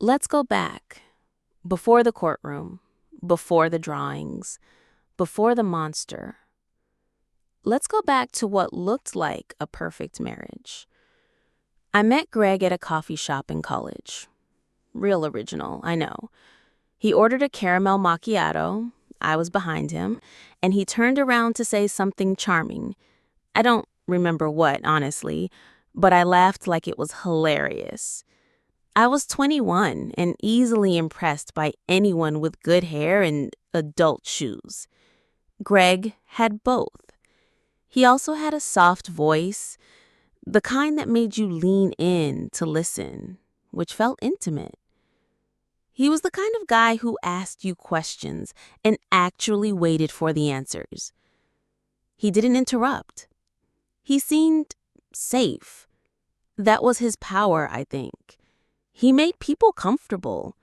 Let's go back. Before the courtroom, before the drawings, before the monster. Let's go back to what looked like a perfect marriage. I met Greg at a coffee shop in college. Real original, I know. He ordered a caramel macchiato. I was behind him, and he turned around to say something charming. I don't remember what, honestly, but I laughed like it was hilarious. I was 21 and easily impressed by anyone with good hair and adult shoes. Greg had both. He also had a soft voice, the kind that made you lean in to listen, which felt intimate. He was the kind of guy who asked you questions and actually waited for the answers. He didn't interrupt. He seemed safe. That was his power, I think. He made people comfortable.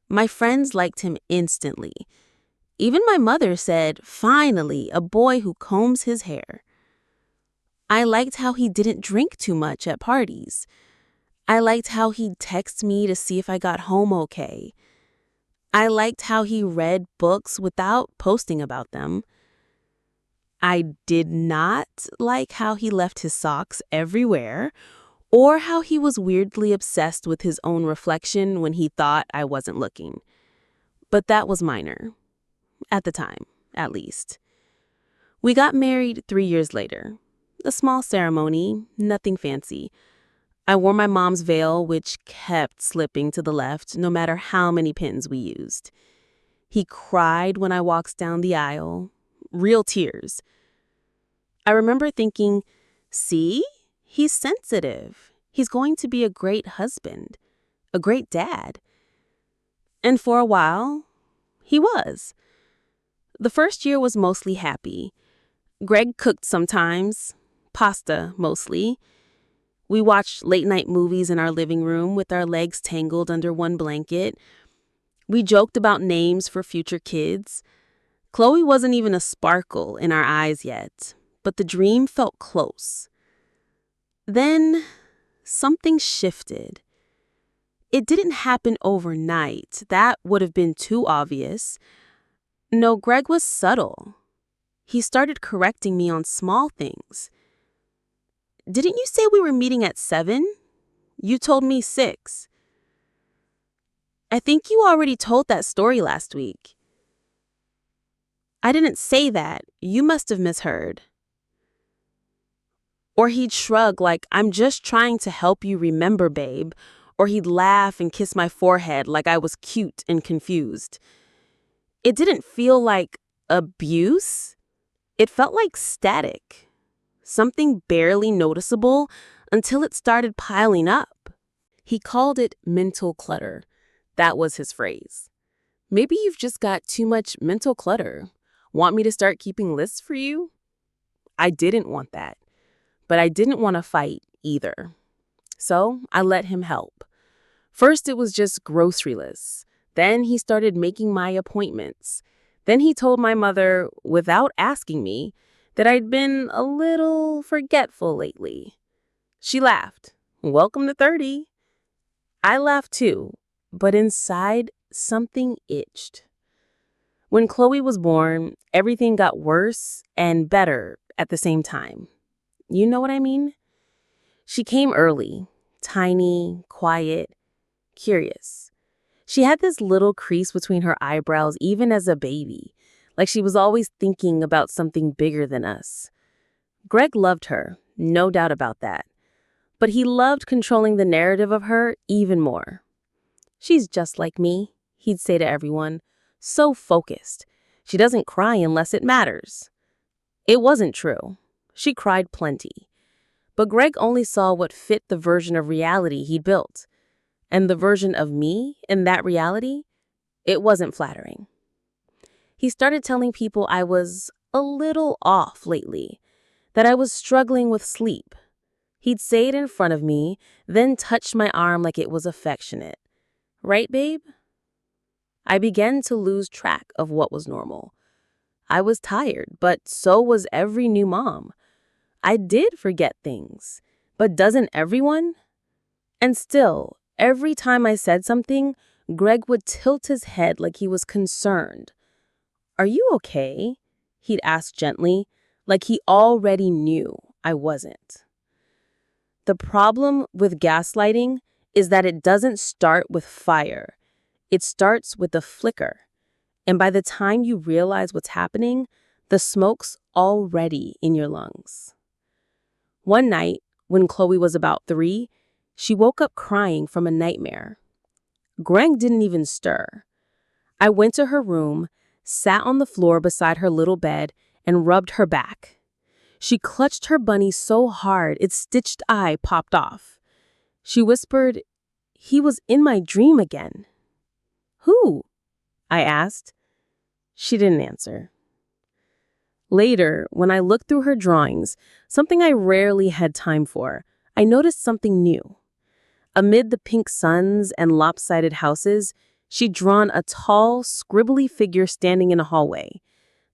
My friends liked him instantly. Even my mother said, "Finally, a boy who combs his hair." I liked how he didn't drink too much at parties. I liked how he'd text me to see if I got home okay. I liked how he read books without posting about them. I did not like how he left his socks everywhere, or how he was weirdly obsessed with his own reflection when he thought I wasn't looking. But that was minor. At the time, at least. We got married 3 years later. A small ceremony, nothing fancy. I wore my mom's veil, which kept slipping to the left no matter how many pins we used. He cried when I walked down the aisle. Real tears. I remember thinking, see? He's sensitive. He's going to be a great husband, a great dad. And for a while, he was. The first year was mostly happy. Greg cooked sometimes, pasta mostly. We watched late-night movies in our living room with our legs tangled under one blanket. We joked about names for future kids. Chloe wasn't even a sparkle in our eyes yet, but the dream felt close. Then something shifted. It didn't happen overnight. That would have been too obvious. No, Greg was subtle. He started correcting me on small things. "Didn't you say we were meeting at 7? You told me 6. "I think you already told that story last week." "I didn't say that. You must have misheard." Or he'd shrug like, "I'm just trying to help you remember, babe." Or he'd laugh and kiss my forehead like I was cute and confused. It didn't feel like abuse. It felt like static. Something barely noticeable until it started piling up. He called it mental clutter. That was his phrase. "Maybe you've just got too much mental clutter. Want me to start keeping lists for you?" I didn't want that. But I didn't want to fight either. So I let him help. First, it was just grocery lists. Then he started making my appointments. Then he told my mother, without asking me, that I'd been a little forgetful lately. She laughed. "Welcome to 30. I laughed too, but inside, something itched. When Chloe was born, everything got worse and better at the same time. You know what I mean? She came early, tiny, quiet, curious. She had this little crease between her eyebrows even as a baby, like she was always thinking about something bigger than us. Greg loved her, no doubt about that. But he loved controlling the narrative of her even more. "She's just like me," he'd say to everyone, "so focused. She doesn't cry unless it matters." It wasn't true. She cried plenty. But Greg only saw what fit the version of reality he'd built. And the version of me in that reality, it wasn't flattering. He started telling people I was a little off lately, that I was struggling with sleep. He'd say it in front of me, then touch my arm like it was affectionate. Right, babe? I began to lose track of what was normal. I was tired, but so was every new mom. I did forget things, but doesn't everyone? And still, every time I said something, Greg would tilt his head like he was concerned. "Are you okay?" he'd ask gently, like he already knew I wasn't. The problem with gaslighting is that it doesn't start with fire. It starts with a flicker. And by the time you realize what's happening, the smoke's already in your lungs. One night, when Chloe was about 3, she woke up crying from a nightmare. Greg didn't even stir. I went to her room, sat on the floor beside her little bed, and rubbed her back. She clutched her bunny so hard its stitched eye popped off. She whispered, "He was in my dream again." "Who?" I asked. She didn't answer. Later, when I looked through her drawings, something I rarely had time for, I noticed something new. Amid the pink suns and lopsided houses, she'd drawn a tall, scribbly figure standing in a hallway.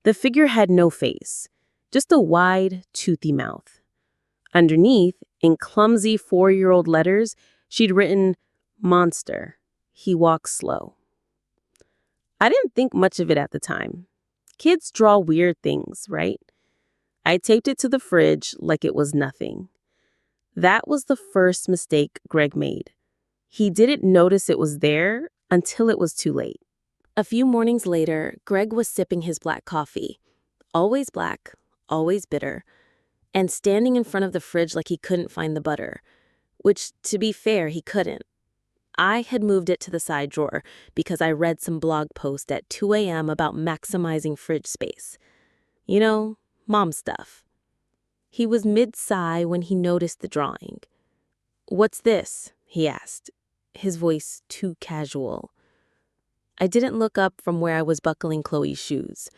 The figure had no face, just a wide, toothy mouth. Underneath, in clumsy 4-year-old letters, she'd written, "Monster. He walks slow." I didn't think much of it at the time. Kids draw weird things, right? I taped it to the fridge like it was nothing. That was the first mistake Greg made. He didn't notice it was there until it was too late. A few mornings later, Greg was sipping his black coffee. Always black, always bitter, and standing in front of the fridge like he couldn't find the butter, which, to be fair, he couldn't. I had moved it to the side drawer because I read some blog post at 2 a.m. about maximizing fridge space. You know, mom stuff. He was mid-sigh when he noticed the drawing. "What's this?" he asked, his voice too casual. I didn't look up from where I was buckling Chloe's shoes.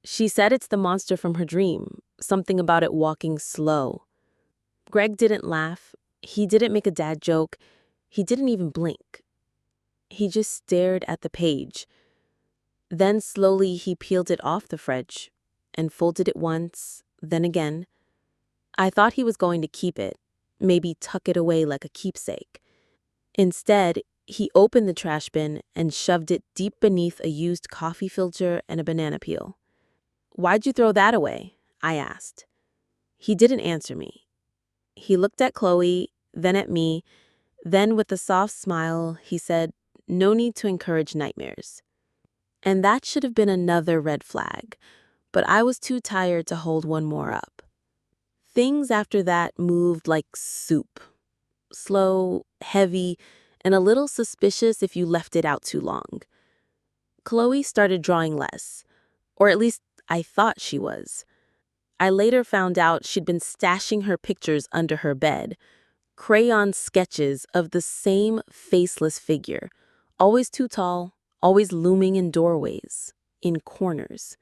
She said it's the monster from her dream, something about it walking slow. Greg didn't laugh. He didn't make a dad joke. He didn't even blink. He just stared at the page. Then slowly he peeled it off the fridge and folded it once, then again. I thought he was going to keep it, maybe tuck it away like a keepsake. Instead, he opened the trash bin and shoved it deep beneath a used coffee filter and a banana peel. "Why'd you throw that away?" I asked. He didn't answer me. He looked at Chloe, then at me. Then, with a soft smile, he said, "No need to encourage nightmares." And that should have been another red flag, but I was too tired to hold one more up. Things after that moved like soup. Slow, heavy, and a little suspicious if you left it out too long. Chloe started drawing less, or at least I thought she was. I later found out she'd been stashing her pictures under her bed, crayon sketches of the same faceless figure, always too tall, always looming in doorways, in corners.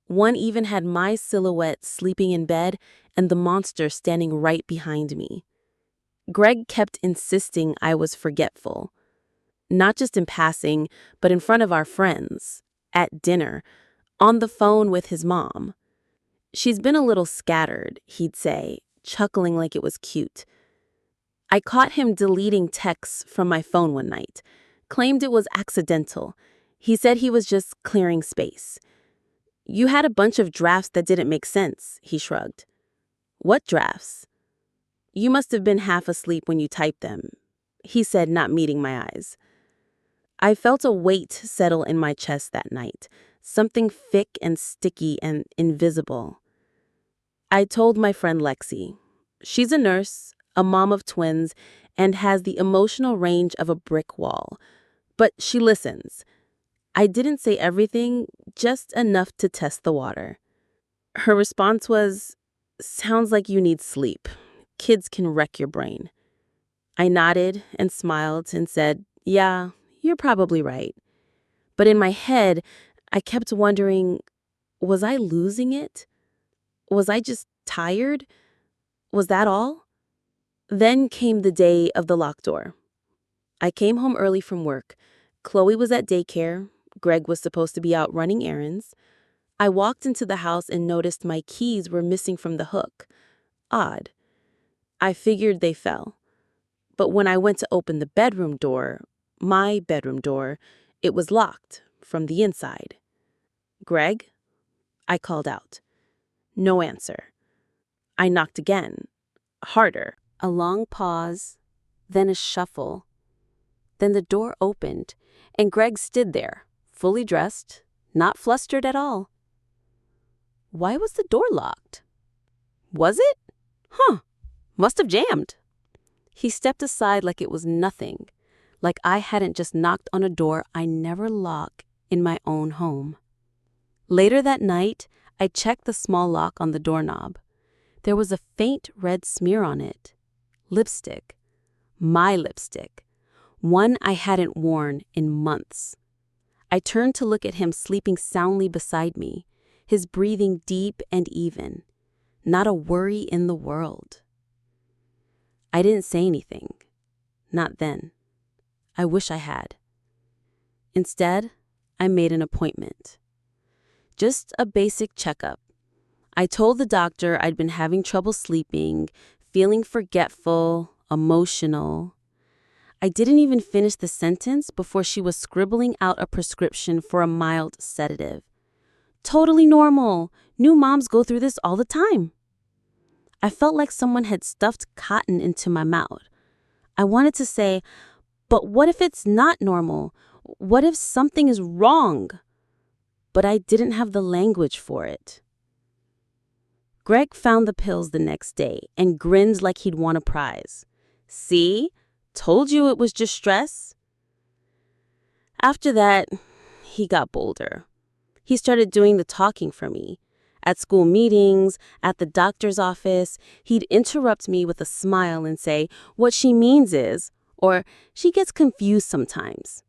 One even had my silhouette sleeping in bed and the monster standing right behind me. Greg kept insisting I was forgetful. Not just in passing, but in front of our friends, at dinner, on the phone with his mom. "She's been a little scattered," he'd say, chuckling like it was cute. I caught him deleting texts from my phone one night, claimed it was accidental. He said he was just clearing space. "You had a bunch of drafts that didn't make sense," he shrugged. "What drafts?" "You must have been half asleep when you typed them," he said, not meeting my eyes. I felt a weight settle in my chest that night, something thick and sticky and invisible. I told my friend Lexi. She's a nurse, a mom of twins, and has the emotional range of a brick wall. But she listens. I didn't say everything, just enough to test the water. Her response was, "Sounds like you need sleep. Kids can wreck your brain." I nodded and smiled and said, "Yeah, you're probably right." But in my head, I kept wondering, was I losing it? Was I just tired? Was that all? Then came the day of the locked door. I came home early from work. Chloe was at daycare. Greg was supposed to be out running errands. I walked into the house and noticed my keys were missing from the hook. Odd. I figured they fell. But when I went to open the bedroom door, my bedroom door, it was locked from the inside. "Greg?" I called out. No answer. I knocked again, harder. A long pause, then a shuffle. Then the door opened, and Greg stood there, fully dressed, not flustered at all. Why was the door locked? Was it? Must have jammed. He stepped aside like it was nothing, like I hadn't just knocked on a door I never lock in my own home. Later that night, I checked the small lock on the doorknob. There was a faint red smear on it. Lipstick. My lipstick. One I hadn't worn in months. I turned to look at him sleeping soundly beside me, his breathing deep and even. Not a worry in the world. I didn't say anything. Not then. I wish I had. Instead, I made an appointment. Just a basic checkup. I told the doctor I'd been having trouble sleeping, feeling forgetful, emotional. I didn't even finish the sentence before she was scribbling out a prescription for a mild sedative. Totally normal. New moms go through this all the time. I felt like someone had stuffed cotton into my mouth. I wanted to say, but what if it's not normal? What if something is wrong? But I didn't have the language for it. Greg found the pills the next day and grinned like he'd won a prize. "See? Told you it was just stress." After that, he got bolder. He started doing the talking for me. At school meetings, at the doctor's office, he'd interrupt me with a smile and say, "What she means is," or "she gets confused sometimes."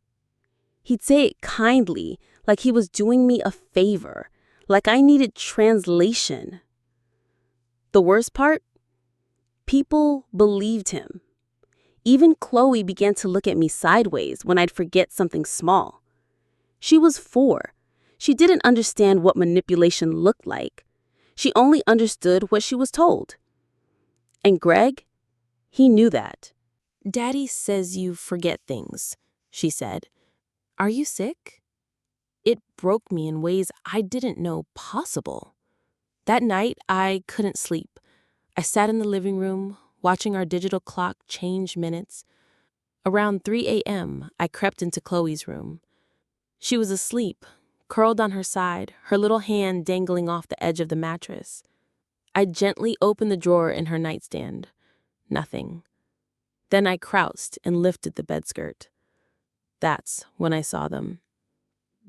He'd say it kindly, like he was doing me a favor, like I needed translation. The worst part? People believed him. Even Chloe began to look at me sideways when I'd forget something small. She was 4. She didn't understand what manipulation looked like. She only understood what she was told. And Greg, he knew that. "Daddy says you forget things," she said. "Are you sick?" It broke me in ways I didn't know possible. That night, I couldn't sleep. I sat in the living room, watching our digital clock change minutes. Around 3 a.m., I crept into Chloe's room. She was asleep, curled on her side, her little hand dangling off the edge of the mattress. I gently opened the drawer in her nightstand. Nothing. Then I crouched and lifted the bedskirt. That's when I saw them.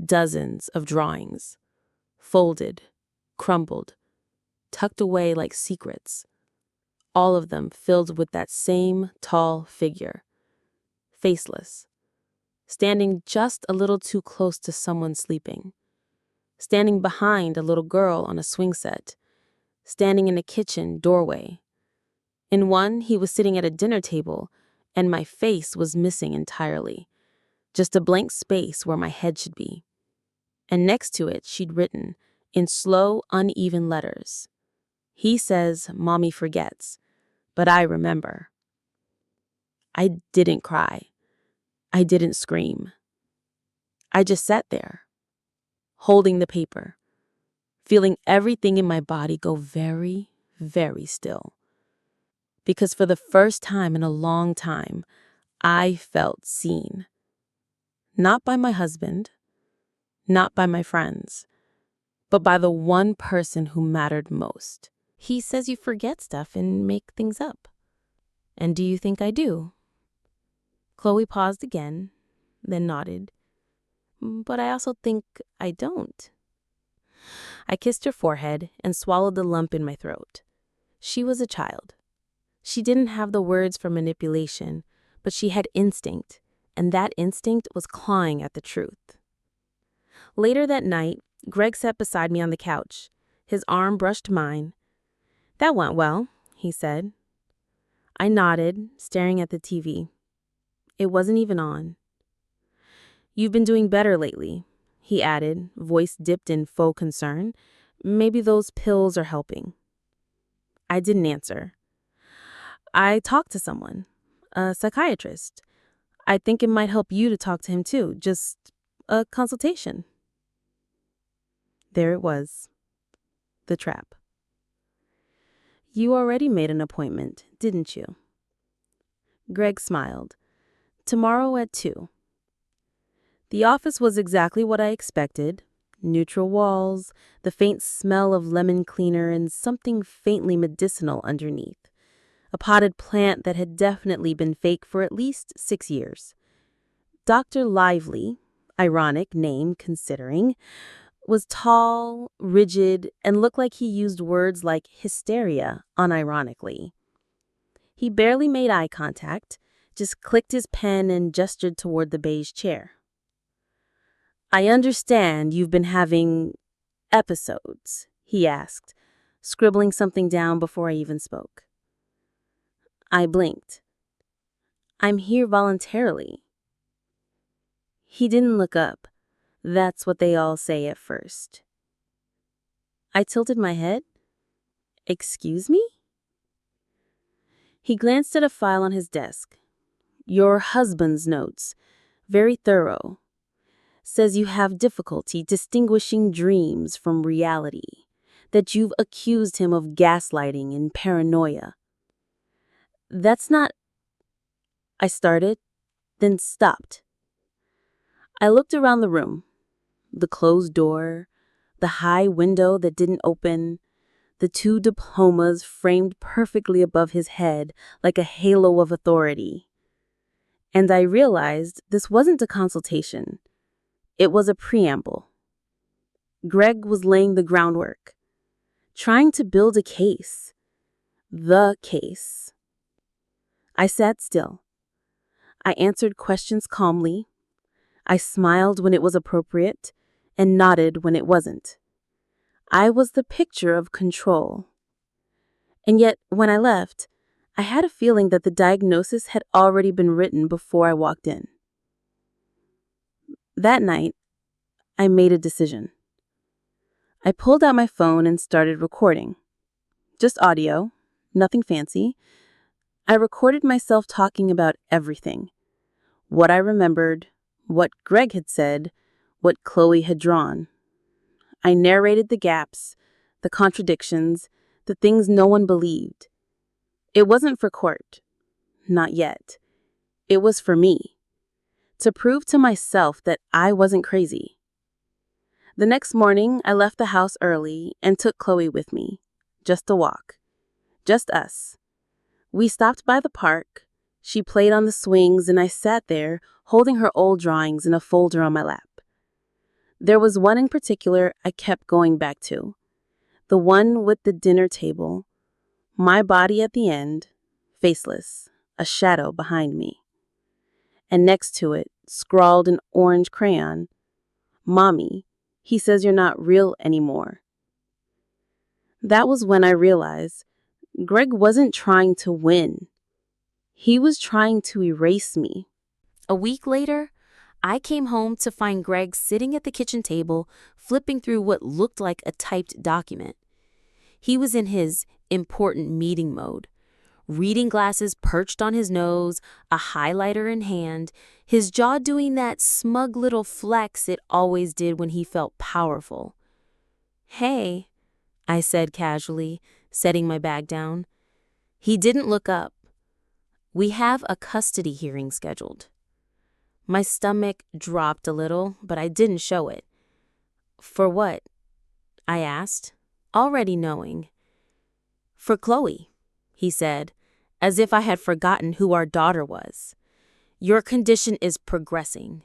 Dozens of drawings. Folded, crumpled, tucked away like secrets. All of them filled with that same tall figure. Faceless. Standing just a little too close to someone sleeping. Standing behind a little girl on a swing set. Standing in a kitchen doorway. In one, he was sitting at a dinner table, and my face was missing entirely. Just a blank space where my head should be. And next to it, she'd written, in slow, uneven letters, "He says Mommy forgets, but I remember." I didn't cry. I didn't scream. I just sat there, holding the paper, feeling everything in my body go very, very still. Because for the first time in a long time, I felt seen. Not by my husband, not by my friends, but by the one person who mattered most. "He says you forget stuff and make things up. And do you think I do?" Chloe paused again, then nodded. "But I also think I don't." I kissed her forehead and swallowed the lump in my throat. She was a child. She didn't have the words for manipulation, but she had instinct, and that instinct was clawing at the truth. Later that night, Greg sat beside me on the couch. His arm brushed mine. "That went well," he said. I nodded, staring at the TV. It wasn't even on. "You've been doing better lately," he added, voice dipped in faux concern. "Maybe those pills are helping." I didn't answer. "I talked to someone. A psychiatrist. I think it might help you to talk to him too. Just a consultation. There it was. The trap. You already made an appointment, didn't you? Greg smiled. Tomorrow at 2. The office was exactly what I expected. Neutral walls, the faint smell of lemon cleaner, and something faintly medicinal underneath. A potted plant that had definitely been fake for at least 6 years. Dr. Lively, ironic name considering, was tall, rigid, and looked like he used words like hysteria unironically. He barely made eye contact, just clicked his pen and gestured toward the beige chair. I understand you've been having episodes, he asked, scribbling something down before I even spoke. I blinked. I'm here voluntarily. He didn't look up. That's what they all say at first. I tilted my head. Excuse me? He glanced at a file on his desk. Your husband's notes. Very thorough. Says you have difficulty distinguishing dreams from reality. That you've accused him of gaslighting and paranoia. That's not... I started, then stopped. I looked around the room. The closed door, the high window that didn't open, the 2 diplomas framed perfectly above his head like a halo of authority. And I realized this wasn't a consultation. It was a preamble. Greg was laying the groundwork, trying to build a case. The case. I sat still. I answered questions calmly. I smiled when it was appropriate and nodded when it wasn't. I was the picture of control. And yet, when I left, I had a feeling that the diagnosis had already been written before I walked in. That night, I made a decision. I pulled out my phone and started recording. Just audio, nothing fancy. I recorded myself talking about everything. What I remembered, what Greg had said, what Chloe had drawn. I narrated the gaps, the contradictions, the things no one believed. It wasn't for court. Not yet. It was for me. To prove to myself that I wasn't crazy. The next morning, I left the house early and took Chloe with me. Just a walk. Just us. We stopped by the park. She played on the swings and I sat there, holding her old drawings in a folder on my lap. There was one in particular I kept going back to. The one with the dinner table. My body at the end, faceless, a shadow behind me. And next to it, scrawled in orange crayon, Mommy, he says you're not real anymore. That was when I realized Greg wasn't trying to win. He was trying to erase me. A week later, I came home to find Greg sitting at the kitchen table, flipping through what looked like a typed document. He was in his important meeting mode. Reading glasses perched on his nose, a highlighter in hand, his jaw doing that smug little flex it always did when he felt powerful. Hey, I said casually, setting my bag down. He didn't look up. We have a custody hearing scheduled. My stomach dropped a little, but I didn't show it. For what? I asked, already knowing. For Chloe, he said, as if I had forgotten who our daughter was. Your condition is progressing.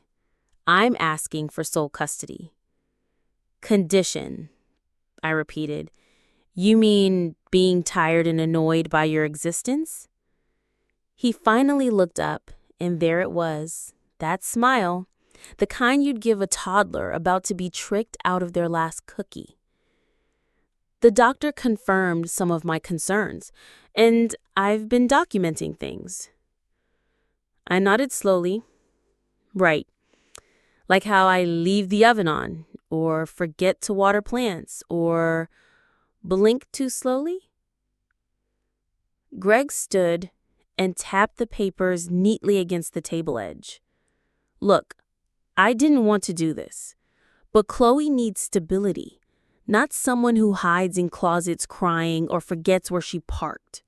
I'm asking for sole custody. Condition, I repeated. You mean being tired and annoyed by your existence? He finally looked up, and there it was, that smile, the kind you'd give a toddler about to be tricked out of their last cookie. The doctor confirmed some of my concerns, and I've been documenting things. I nodded slowly. Right. Like how I leave the oven on, or forget to water plants, or blink too slowly? Greg stood and tapped the papers neatly against the table edge. Look, I didn't want to do this, but Chloe needs stability, not someone who hides in closets crying or forgets where she parked.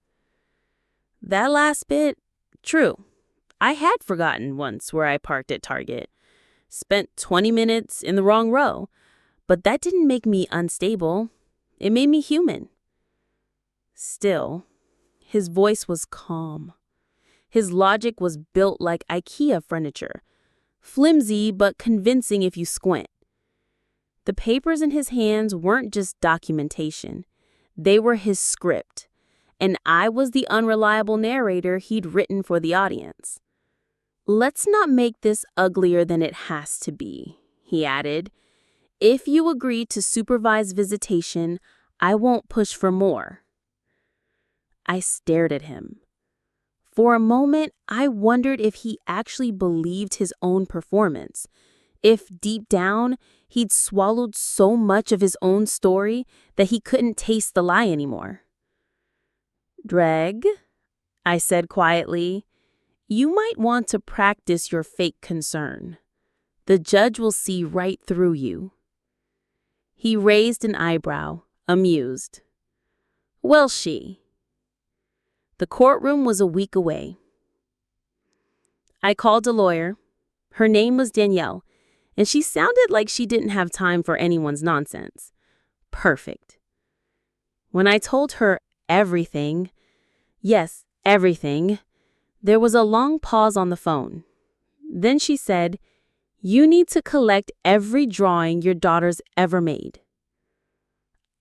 That last bit, true. I had forgotten once where I parked at Target. Spent 20 minutes in the wrong row, but that didn't make me unstable. It made me human. Still, his voice was calm. His logic was built like IKEA furniture, flimsy but convincing if you squint. The papers in his hands weren't just documentation. They were his script, and I was the unreliable narrator he'd written for the audience. "Let's not make this uglier than it has to be," he added. "If you agree to supervise visitation, I won't push for more." I stared at him. For a moment, I wondered if he actually believed his own performance, if deep down he'd swallowed so much of his own story that he couldn't taste the lie anymore. "Greg," I said quietly, "you might want to practice your fake concern. The judge will see right through you." He raised an eyebrow, amused. "Well, The courtroom was a week away. I called a lawyer. Her name was Danielle, and she sounded like she didn't have time for anyone's nonsense. Perfect. When I told her everything, yes, everything, there was a long pause on the phone. Then she said, "You need to collect every drawing your daughter's ever made."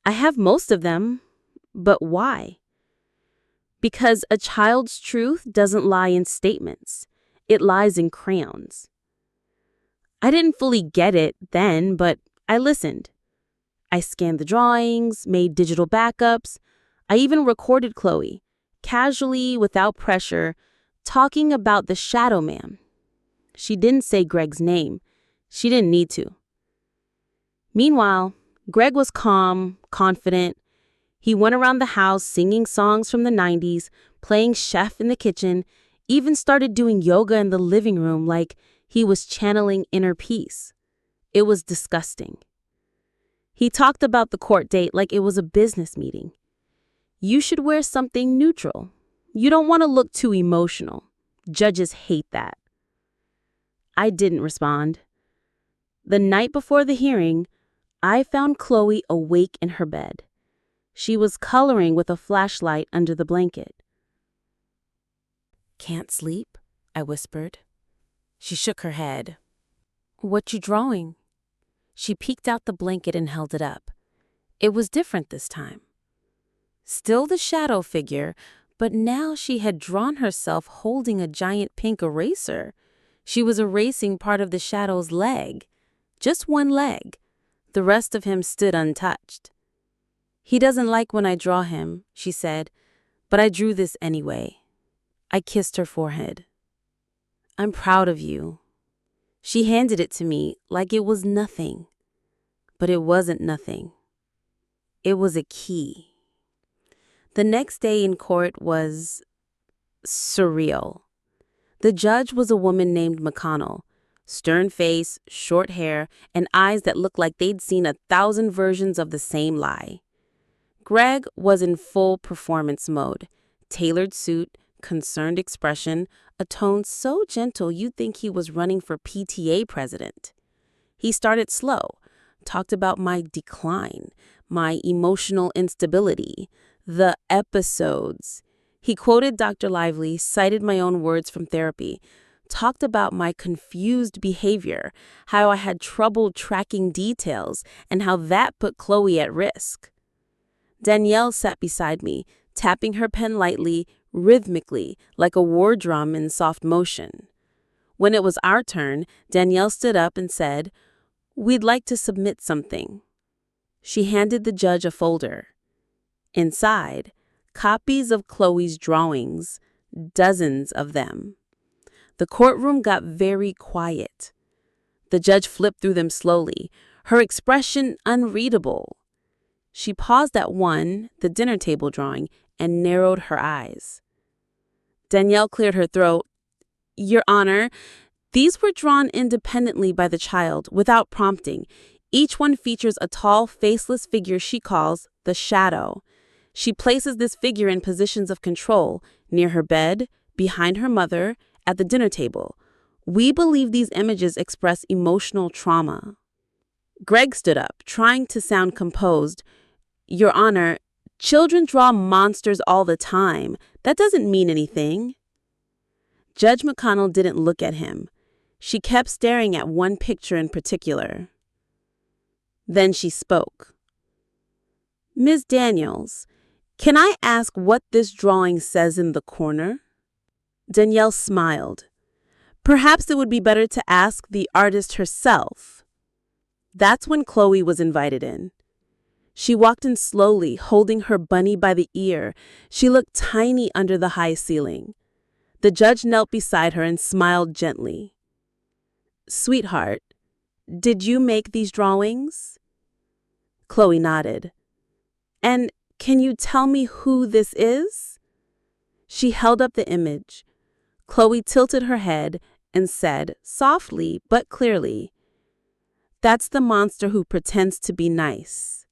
"I have most of them, but why?" "Because a child's truth doesn't lie in statements. It lies in crayons." I didn't fully get it then, but I listened. I scanned the drawings, made digital backups. I even recorded Chloe, casually, without pressure, talking about the Shadow Man. She didn't say Greg's name. She didn't need to. Meanwhile, Greg was calm, confident. He went around the house singing songs from the 90s, playing chef in the kitchen, even started doing yoga in the living room like he was channeling inner peace. It was disgusting. He talked about the court date like it was a business meeting. "You should wear something neutral. You don't want to look too emotional. Judges hate that." I didn't respond. The night before the hearing, I found Chloe awake in her bed. She was coloring with a flashlight under the blanket. "Can't sleep?" I whispered. She shook her head. "What you drawing?" She peeked out the blanket and held it up. It was different this time. Still the shadow figure, but now she had drawn herself holding a giant pink eraser. She was erasing part of the shadow's leg. Just one leg. The rest of him stood untouched. "He doesn't like when I draw him," she said, "but I drew this anyway." I kissed her forehead. "I'm proud of you." She handed it to me like it was nothing. But it wasn't nothing. It was a key. The next day in court was surreal. The judge was a woman named McConnell. Stern face, short hair, and eyes that looked like they'd seen 1,000 versions of the same lie. Greg was in full performance mode. Tailored suit, concerned expression, a tone so gentle you'd think he was running for PTA president. He started slow, talked about my decline, my emotional instability, the episodes. He quoted Dr. Lively, cited my own words from therapy, talked about my confused behavior, how I had trouble tracking details, and how that put Chloe at risk. Danielle sat beside me, tapping her pen lightly, rhythmically, like a war drum in soft motion. When it was our turn, Danielle stood up and said, "We'd like to submit something." She handed the judge a folder. Inside, copies of Chloe's drawings, dozens of them. The courtroom got very quiet. The judge flipped through them slowly, her expression unreadable. She paused at one, the dinner table drawing, and narrowed her eyes. Danielle cleared her throat. Your Honor, these were drawn independently by the child, without prompting. Each one features a tall, faceless figure she calls the Shadow. She places this figure in positions of control, near her bed, behind her mother, at the dinner table. We believe these images express emotional trauma. Greg stood up, trying to sound composed. Your Honor, children draw monsters all the time. That doesn't mean anything. Judge McConnell didn't look at him. She kept staring at one picture in particular. Then she spoke. Ms. Daniels, can I ask what this drawing says in the corner? Danielle smiled. Perhaps it would be better to ask the artist herself. That's when Chloe was invited in. She walked in slowly, holding her bunny by the ear. She looked tiny under the high ceiling. The judge knelt beside her and smiled gently. Sweetheart, did you make these drawings? Chloe nodded. And can you tell me who this is? She held up the image. Chloe tilted her head and said, softly but clearly, that's the monster who pretends to be nice.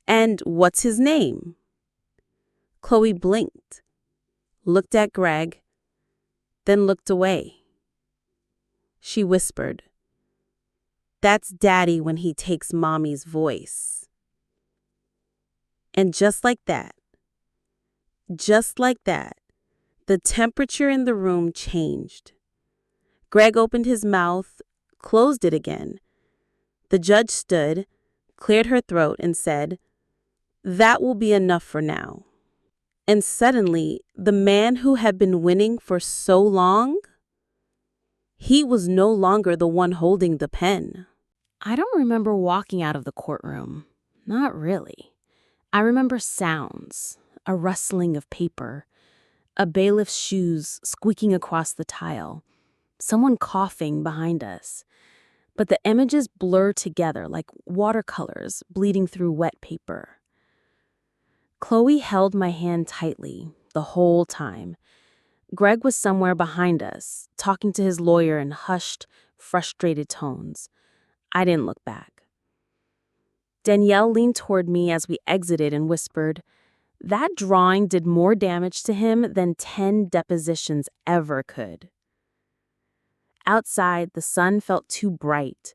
And what's his name? Chloe blinked, looked at Greg, then looked away. She whispered, that's Daddy when he takes Mommy's voice. And just like that, the temperature in the room changed. Greg opened his mouth, closed it again. The judge stood, cleared her throat, and said, that will be enough for now. And suddenly, the man who had been winning for so long, he was no longer the one holding the pen. I don't remember walking out of the courtroom. Not really. I remember sounds, a rustling of paper, a bailiff's shoes squeaking across the tile, someone coughing behind us. But the images blur together like watercolors bleeding through wet paper. Chloe held my hand tightly the whole time. Greg was somewhere behind us, talking to his lawyer in hushed, frustrated tones. I didn't look back. Danielle leaned toward me as we exited and whispered, that drawing did more damage to him than 10 depositions ever could. Outside, the sun felt too bright,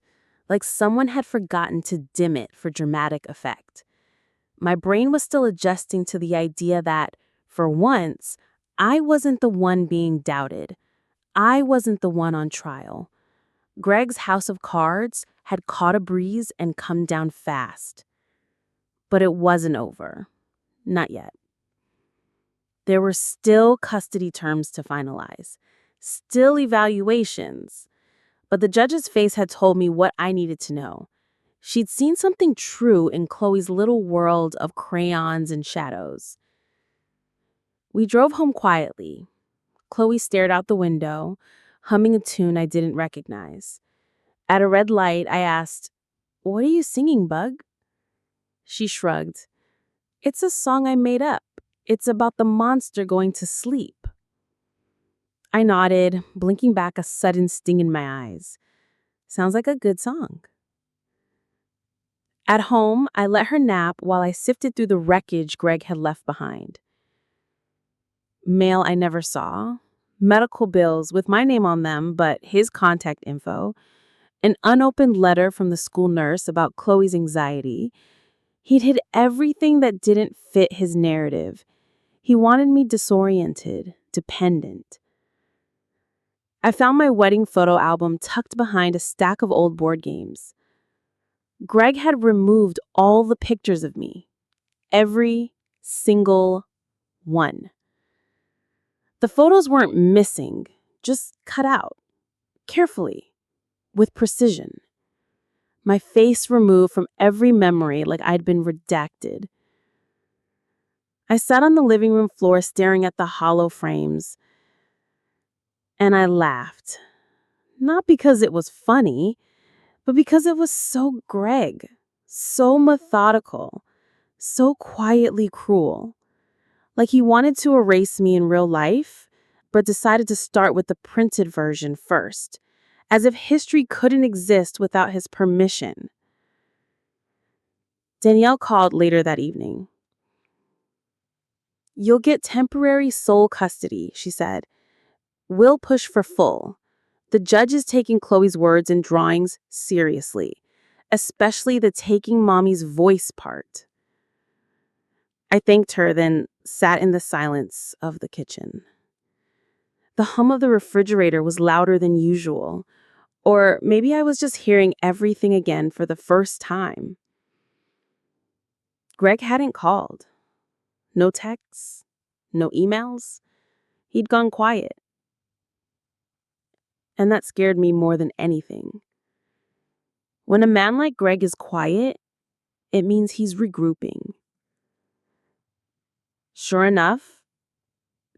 like someone had forgotten to dim it for dramatic effect. My brain was still adjusting to the idea that, for once, I wasn't the one being doubted. I wasn't the one on trial. Greg's house of cards had caught a breeze and come down fast. But it wasn't over. Not yet. There were still custody terms to finalize, still evaluations. But the judge's face had told me what I needed to know. She'd seen something true in Chloe's little world of crayons and shadows. We drove home quietly. Chloe stared out the window, humming a tune I didn't recognize. At a red light, I asked, "What are you singing, Bug?" She shrugged. "It's a song I made up. It's about the monster going to sleep." I nodded, blinking back a sudden sting in my eyes. Sounds like a good song. At home, I let her nap while I sifted through the wreckage Greg had left behind. Mail I never saw, medical bills with my name on them but his contact info, an unopened letter from the school nurse about Chloe's anxiety. He'd hid everything that didn't fit his narrative. He wanted me disoriented, dependent. I found my wedding photo album tucked behind a stack of old board games. Greg had removed all the pictures of me. Every single one. The photos weren't missing, just cut out. Carefully. With precision. My face removed from every memory like I'd been redacted. I sat on the living room floor staring at the hollow frames. And I laughed. Not because it was funny, but because it was so Greg, so methodical, so quietly cruel. Like he wanted to erase me in real life, but decided to start with the printed version first, as if history couldn't exist without his permission. Danielle called later that evening. "You'll get temporary sole custody," she said. "We'll push for full." The judge is taking Chloe's words and drawings seriously, especially the taking mommy's voice part. I thanked her, then sat in the silence of the kitchen. The hum of the refrigerator was louder than usual, or maybe I was just hearing everything again for the first time. Greg hadn't called. No texts, no emails. He'd gone quiet. And that scared me more than anything. When a man like Greg is quiet, it means he's regrouping. Sure enough,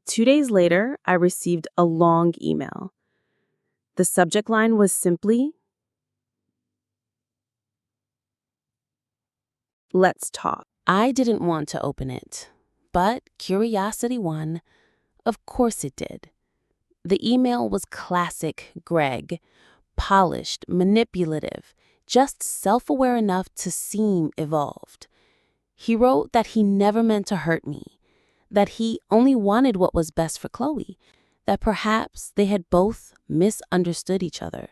2 days later, I received a long email. The subject line was simply, "Let's talk." I didn't want to open it, but curiosity won. Of course it did. The email was classic Greg, polished, manipulative, just self-aware enough to seem evolved. He wrote that he never meant to hurt me, that he only wanted what was best for Chloe, that perhaps they had both misunderstood each other.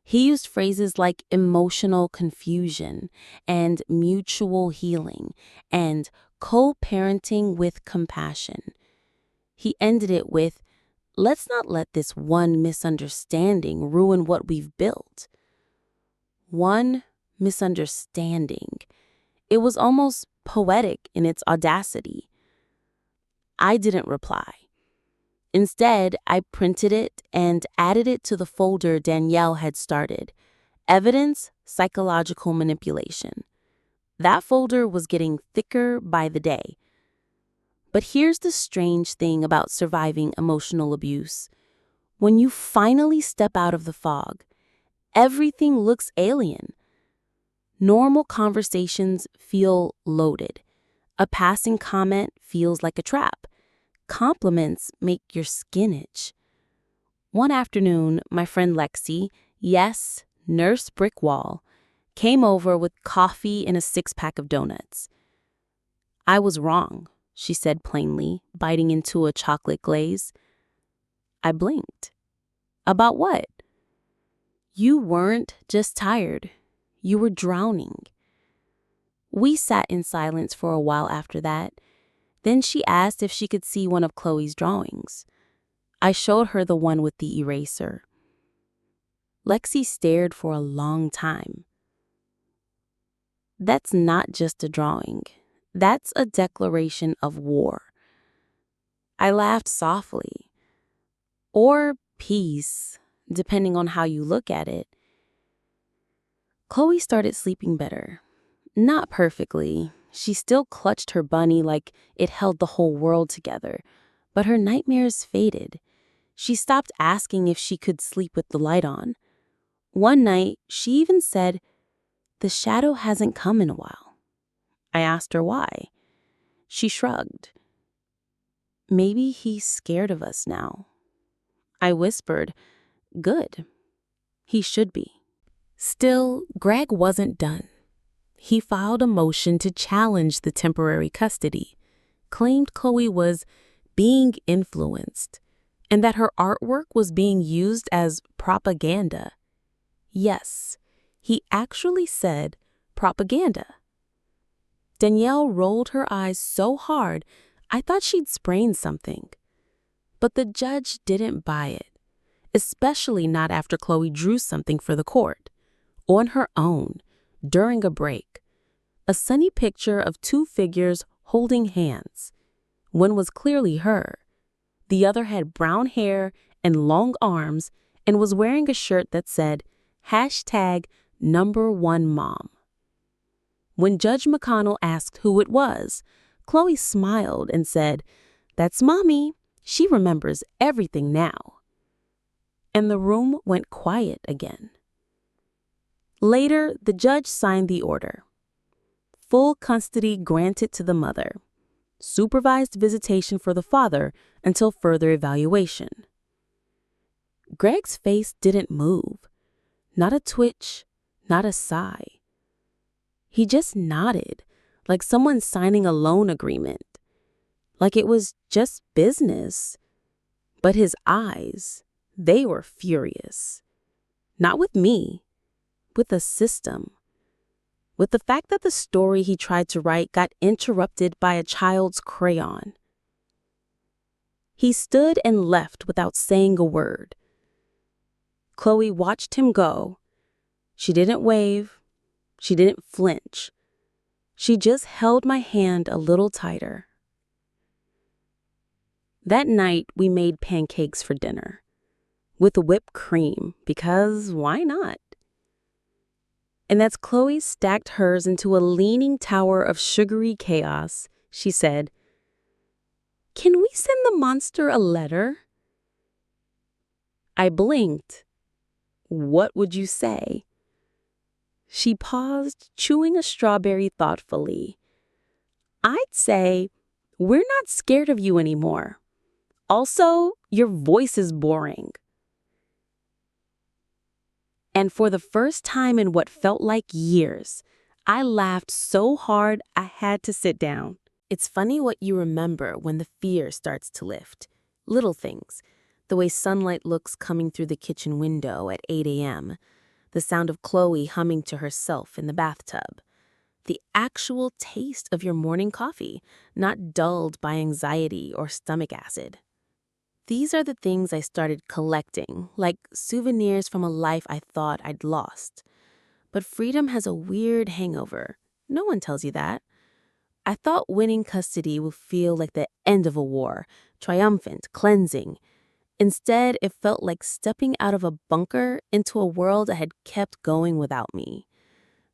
He used phrases like emotional confusion and mutual healing and co-parenting with compassion. He ended it with, "Let's not let this one misunderstanding ruin what we've built." One misunderstanding. It was almost poetic in its audacity. I didn't reply. Instead, I printed it and added it to the folder Danielle had started, Evidence, Psychological Manipulation. That folder was getting thicker by the day. But here's the strange thing about surviving emotional abuse. When you finally step out of the fog, everything looks alien. Normal conversations feel loaded. A passing comment feels like a trap. Compliments make your skin itch. One afternoon, my friend Lexi, yes, Nurse Brickwall, came over with coffee and a 6-pack of donuts. "I was wrong," she said plainly, biting into a chocolate glaze. I blinked. "About what?" "You weren't just tired. You were drowning." We sat in silence for a while after that. Then she asked if she could see one of Chloe's drawings. I showed her the one with the eraser. Lexi stared for a long time. "That's not just a drawing. That's a declaration of war." I laughed softly. Or peace, depending on how you look at it. Chloe started sleeping better. Not perfectly. She still clutched her bunny like it held the whole world together, but her nightmares faded. She stopped asking if she could sleep with the light on. One night, she even said, "The shadow hasn't come in a while." I asked her why. She shrugged. "Maybe he's scared of us now." I whispered, "Good. He should be." Still, Greg wasn't done. He filed a motion to challenge the temporary custody, claimed Chloe was being influenced, and that her artwork was being used as propaganda. Yes, he actually said propaganda. Danielle rolled her eyes so hard, I thought she'd sprained something. But the judge didn't buy it, especially not after Chloe drew something for the court, on her own, during a break. A sunny picture of 2 figures holding hands. One was clearly her. The other had brown hair and long arms and was wearing a shirt that said, #1mom. When Judge McConnell asked who it was, Chloe smiled and said, "That's Mommy. She remembers everything now." And the room went quiet again. Later, the judge signed the order. Full custody granted to the mother. Supervised visitation for the father until further evaluation. Greg's face didn't move. Not a twitch, not a sigh. He just nodded, like someone signing a loan agreement. Like it was just business. But his eyes, they were furious. Not with me, with the system. With the fact that the story he tried to write got interrupted by a child's crayon. He stood and left without saying a word. Chloe watched him go. She didn't wave. She didn't flinch. She just held my hand a little tighter. That night, we made pancakes for dinner. With whipped cream, because why not? And as Chloe stacked hers into a leaning tower of sugary chaos, she said, "Can we send the monster a letter?" I blinked. What would you say? She paused, chewing a strawberry thoughtfully. I'd say, we're not scared of you anymore. Also, your voice is boring. And for the first time in what felt like years, I laughed so hard I had to sit down. It's funny what you remember when the fear starts to lift. Little things. The way sunlight looks coming through the kitchen window at 8 a.m., the sound of Chloe humming to herself in the bathtub, the actual taste of your morning coffee, not dulled by anxiety or stomach acid. These are the things I started collecting, like souvenirs from a life I thought I'd lost. But freedom has a weird hangover. No one tells you that. I thought winning custody would feel like the end of a war, triumphant, cleansing. Instead, it felt like stepping out of a bunker into a world that had kept going without me.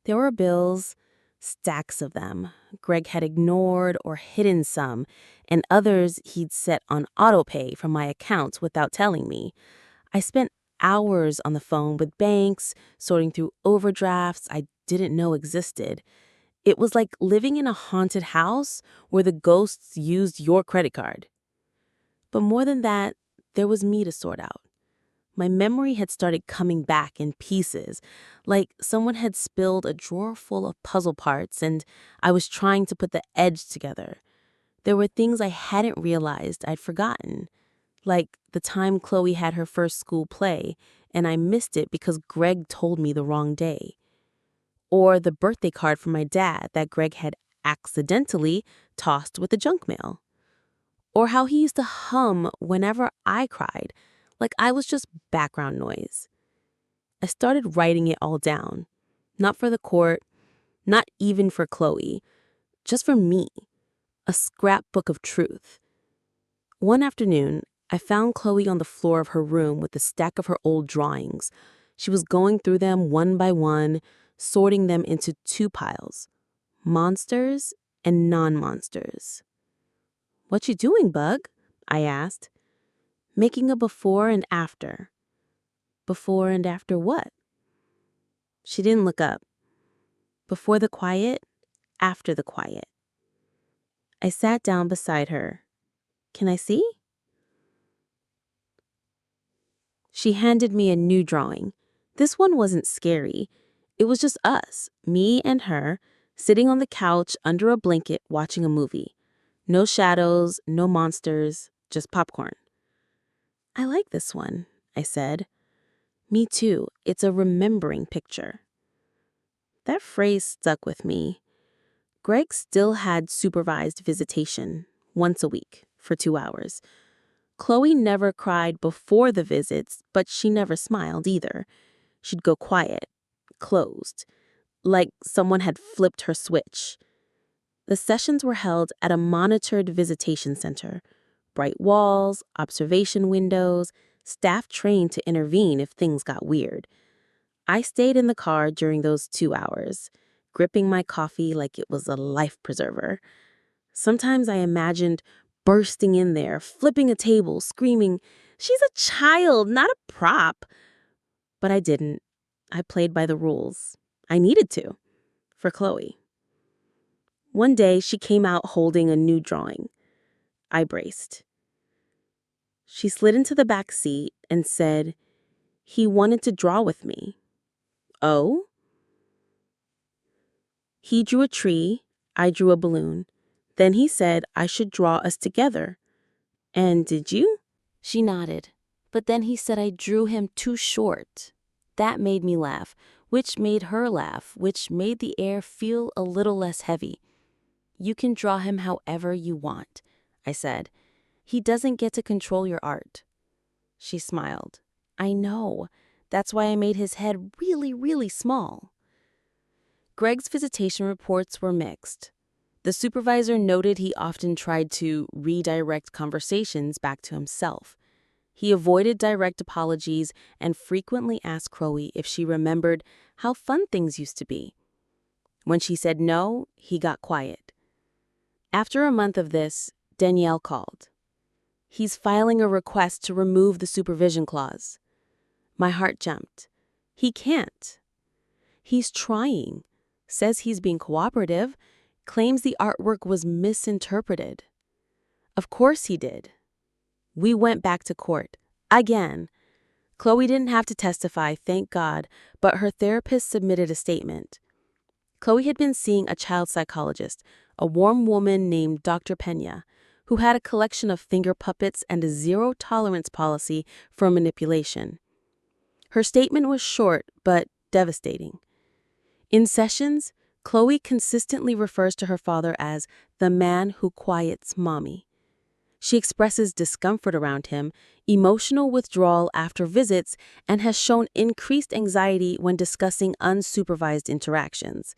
There were bills, stacks of them. Greg had ignored or hidden some, and others he'd set on autopay from my accounts without telling me. I spent hours on the phone with banks, sorting through overdrafts I didn't know existed. It was like living in a haunted house where the ghosts used your credit card. But more than that, there was me to sort out. My memory had started coming back in pieces, like someone had spilled a drawer full of puzzle parts and I was trying to put the edge together. There were things I hadn't realized I'd forgotten, like the time Chloe had her first school play and I missed it because Greg told me the wrong day. Or the birthday card from my dad that Greg had accidentally tossed with the junk mail. Or how he used to hum whenever I cried, like I was just background noise. I started writing it all down. Not for the court, not even for Chloe, just for me. A scrapbook of truth. One afternoon, I found Chloe on the floor of her room with a stack of her old drawings. She was going through them one by one, sorting them into two piles: monsters and non-monsters. "What you doing, Bug?" I asked. "Making a before and after." "Before and after what?" She didn't look up. Before the quiet, after the quiet. I sat down beside her. "Can I see?" She handed me a new drawing. This one wasn't scary. It was just us, me and her, sitting on the couch under a blanket watching a movie. No shadows, no monsters, just popcorn. "I like this one," I said. "Me too. It's a remembering picture." That phrase stuck with me. Greg still had supervised visitation, once a week, for 2 hours. Chloe never cried before the visits, but she never smiled either. She'd go quiet, closed, like someone had flipped her switch. The sessions were held at a monitored visitation center. Bright walls, observation windows, staff trained to intervene if things got weird. I stayed in the car during those 2 hours, gripping my coffee like it was a life preserver. Sometimes I imagined bursting in there, flipping a table, screaming, "She's a child, not a prop." But I didn't. I played by the rules. I needed to, for Chloe. One day, she came out holding a new drawing. I braced. She slid into the back seat and said, "He wanted to draw with me." "Oh?" "He drew a tree, I drew a balloon. Then he said I should draw us together. And did you?" She nodded. But then he said I drew him too short. That made me laugh, which made her laugh, which made the air feel a little less heavy. "You can draw him however you want," I said. "He doesn't get to control your art." She smiled. "I know. That's why I made his head really, really small." Greg's visitation reports were mixed. The supervisor noted he often tried to redirect conversations back to himself. He avoided direct apologies and frequently asked Chloe if she remembered how fun things used to be. When she said no, he got quiet. After a month of this, Danielle called. "He's filing a request to remove the supervision clause." My heart jumped. He can't. He's trying. Says he's being cooperative. Claims the artwork was misinterpreted. Of course he did. We went back to court. Again. Chloe didn't have to testify, thank God, but her therapist submitted a statement. Chloe had been seeing a child psychologist, a warm woman named Dr. Pena, who had a collection of finger puppets and a zero-tolerance policy for manipulation. Her statement was short, but devastating. In sessions, Chloe consistently refers to her father as the man who quiets mommy. She expresses discomfort around him, emotional withdrawal after visits, and has shown increased anxiety when discussing unsupervised interactions.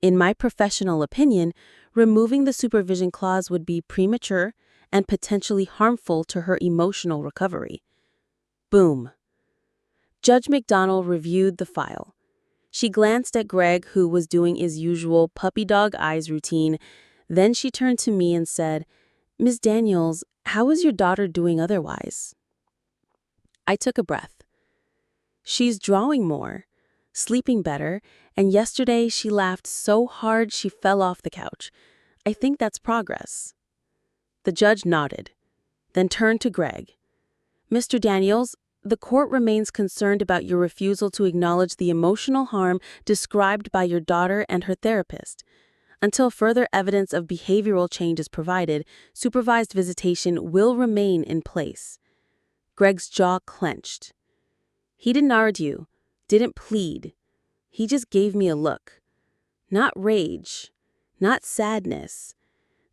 In my professional opinion, removing the supervision clause would be premature and potentially harmful to her emotional recovery. Boom. Judge McDonald reviewed the file. She glanced at Greg, who was doing his usual puppy dog eyes routine. Then she turned to me and said, "Ms. Daniels, how is your daughter doing otherwise?" I took a breath. "She's drawing more, sleeping better, and yesterday she laughed so hard she fell off the couch. I think that's progress." The judge nodded, then turned to Greg. "Mr. Daniels, the court remains concerned about your refusal to acknowledge the emotional harm described by your daughter and her therapist. Until further evidence of behavioral change is provided, supervised visitation will remain in place." Greg's jaw clenched. He didn't argue, didn't plead. He just gave me a look. Not rage, not sadness,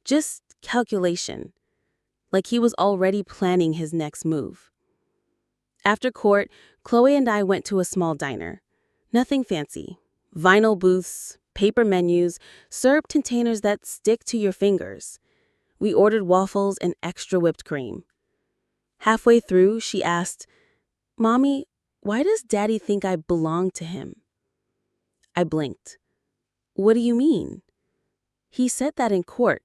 just calculation, like he was already planning his next move. After court, Chloe and I went to a small diner. Nothing fancy. Vinyl booths, paper menus, syrup containers that stick to your fingers. We ordered waffles and extra whipped cream. Halfway through, she asked, "Mommy, why does Daddy think I belong to him?" I blinked. "What do you mean?" "He said that in court,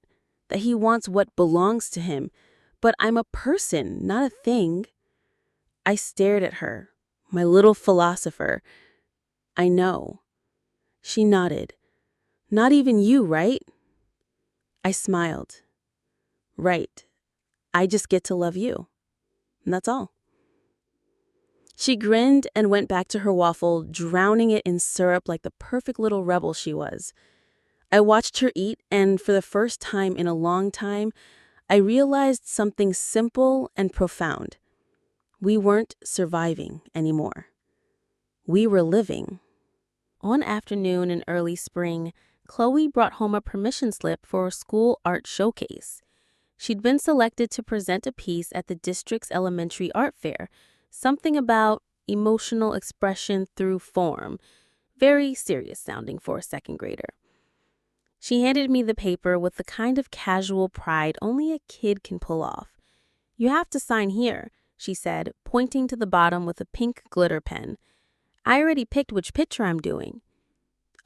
that he wants what belongs to him, but I'm a person, not a thing." I stared at her, my little philosopher. "I know." She nodded. "Not even you, right?" I smiled. "Right. I just get to love you. And that's all." She grinned and went back to her waffle, drowning it in syrup like the perfect little rebel she was. I watched her eat, and for the first time in a long time, I realized something simple and profound. We weren't surviving anymore. We were living. One afternoon in early spring, Chloe brought home a permission slip for a school art showcase. She'd been selected to present a piece at the district's elementary art fair, something about emotional expression through form, very serious sounding for a second grader. She handed me the paper with the kind of casual pride only a kid can pull off. "You have to sign here," she said, pointing to the bottom with a pink glitter pen. "I already picked which picture I'm doing."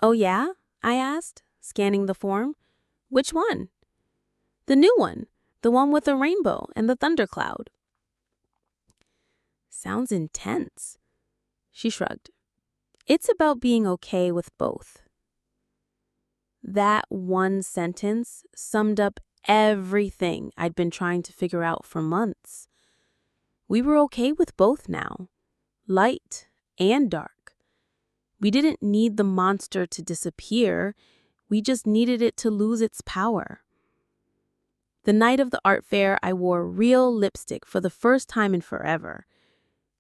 "Oh yeah?" I asked, scanning the form. "Which one?" "The new one, the one with the rainbow and the thundercloud." "Sounds intense." She shrugged. "It's about being okay with both." That one sentence summed up everything I'd been trying to figure out for months. We were okay with both now, light and dark. We didn't need the monster to disappear, we just needed it to lose its power. The night of the art fair, I wore real lipstick for the first time in forever.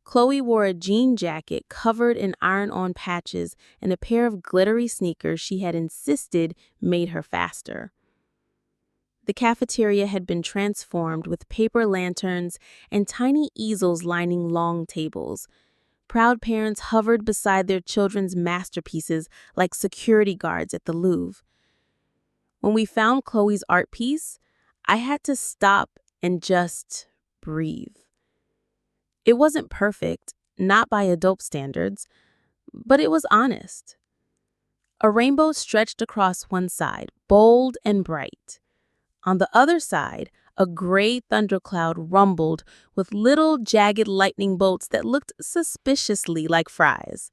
Chloe wore a jean jacket covered in iron-on patches and a pair of glittery sneakers she had insisted made her faster. The cafeteria had been transformed with paper lanterns and tiny easels lining long tables. Proud parents hovered beside their children's masterpieces like security guards at the Louvre. When we found Chloe's art piece, I had to stop and just breathe. It wasn't perfect, not by adult standards, but it was honest. A rainbow stretched across one side, bold and bright. On the other side, a gray thundercloud rumbled with little jagged lightning bolts that looked suspiciously like fries.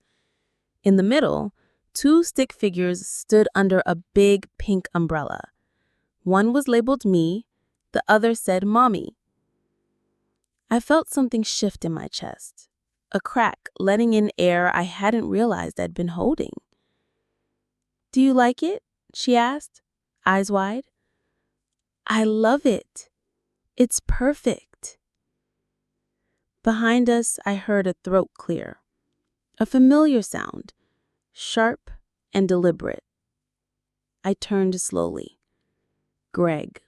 In the middle, two stick figures stood under a big pink umbrella. One was labeled me, the other said Mommy. I felt something shift in my chest, a crack letting in air I hadn't realized I'd been holding. "Do you like it?" she asked, eyes wide. "I love it. It's perfect." Behind us, I heard a throat clear, a familiar sound, sharp and deliberate. I turned slowly. Greg.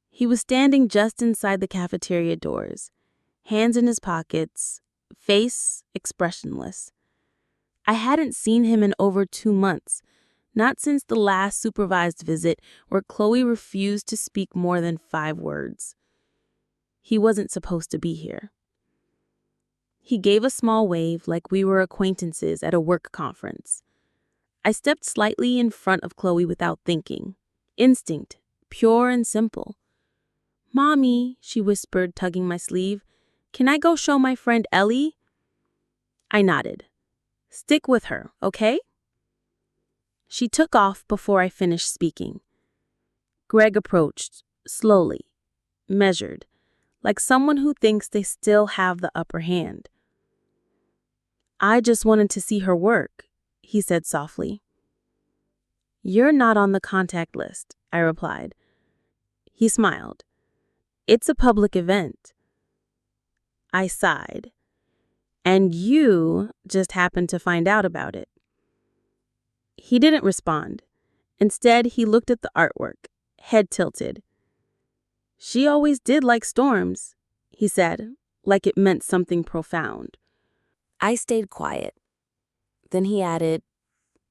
He was standing just inside the cafeteria doors, hands in his pockets, face expressionless. I hadn't seen him in over 2 months, not since the last supervised visit where Chloe refused to speak more than 5 words. He wasn't supposed to be here. He gave a small wave like we were acquaintances at a work conference. I stepped slightly in front of Chloe without thinking. Instinct, pure and simple. "Mommy," she whispered, tugging my sleeve, "can I go show my friend Ellie?" I nodded. "Stick with her, okay?" She took off before I finished speaking. Greg approached, slowly, measured, like someone who thinks they still have the upper hand. "I just wanted to see her work," he said softly. "You're not on the contact list," I replied. He smiled. "It's a public event." I sighed. "And you just happened to find out about it." He didn't respond. Instead, he looked at the artwork, head tilted. "She always did like storms," he said, like it meant something profound. I stayed quiet. Then he added,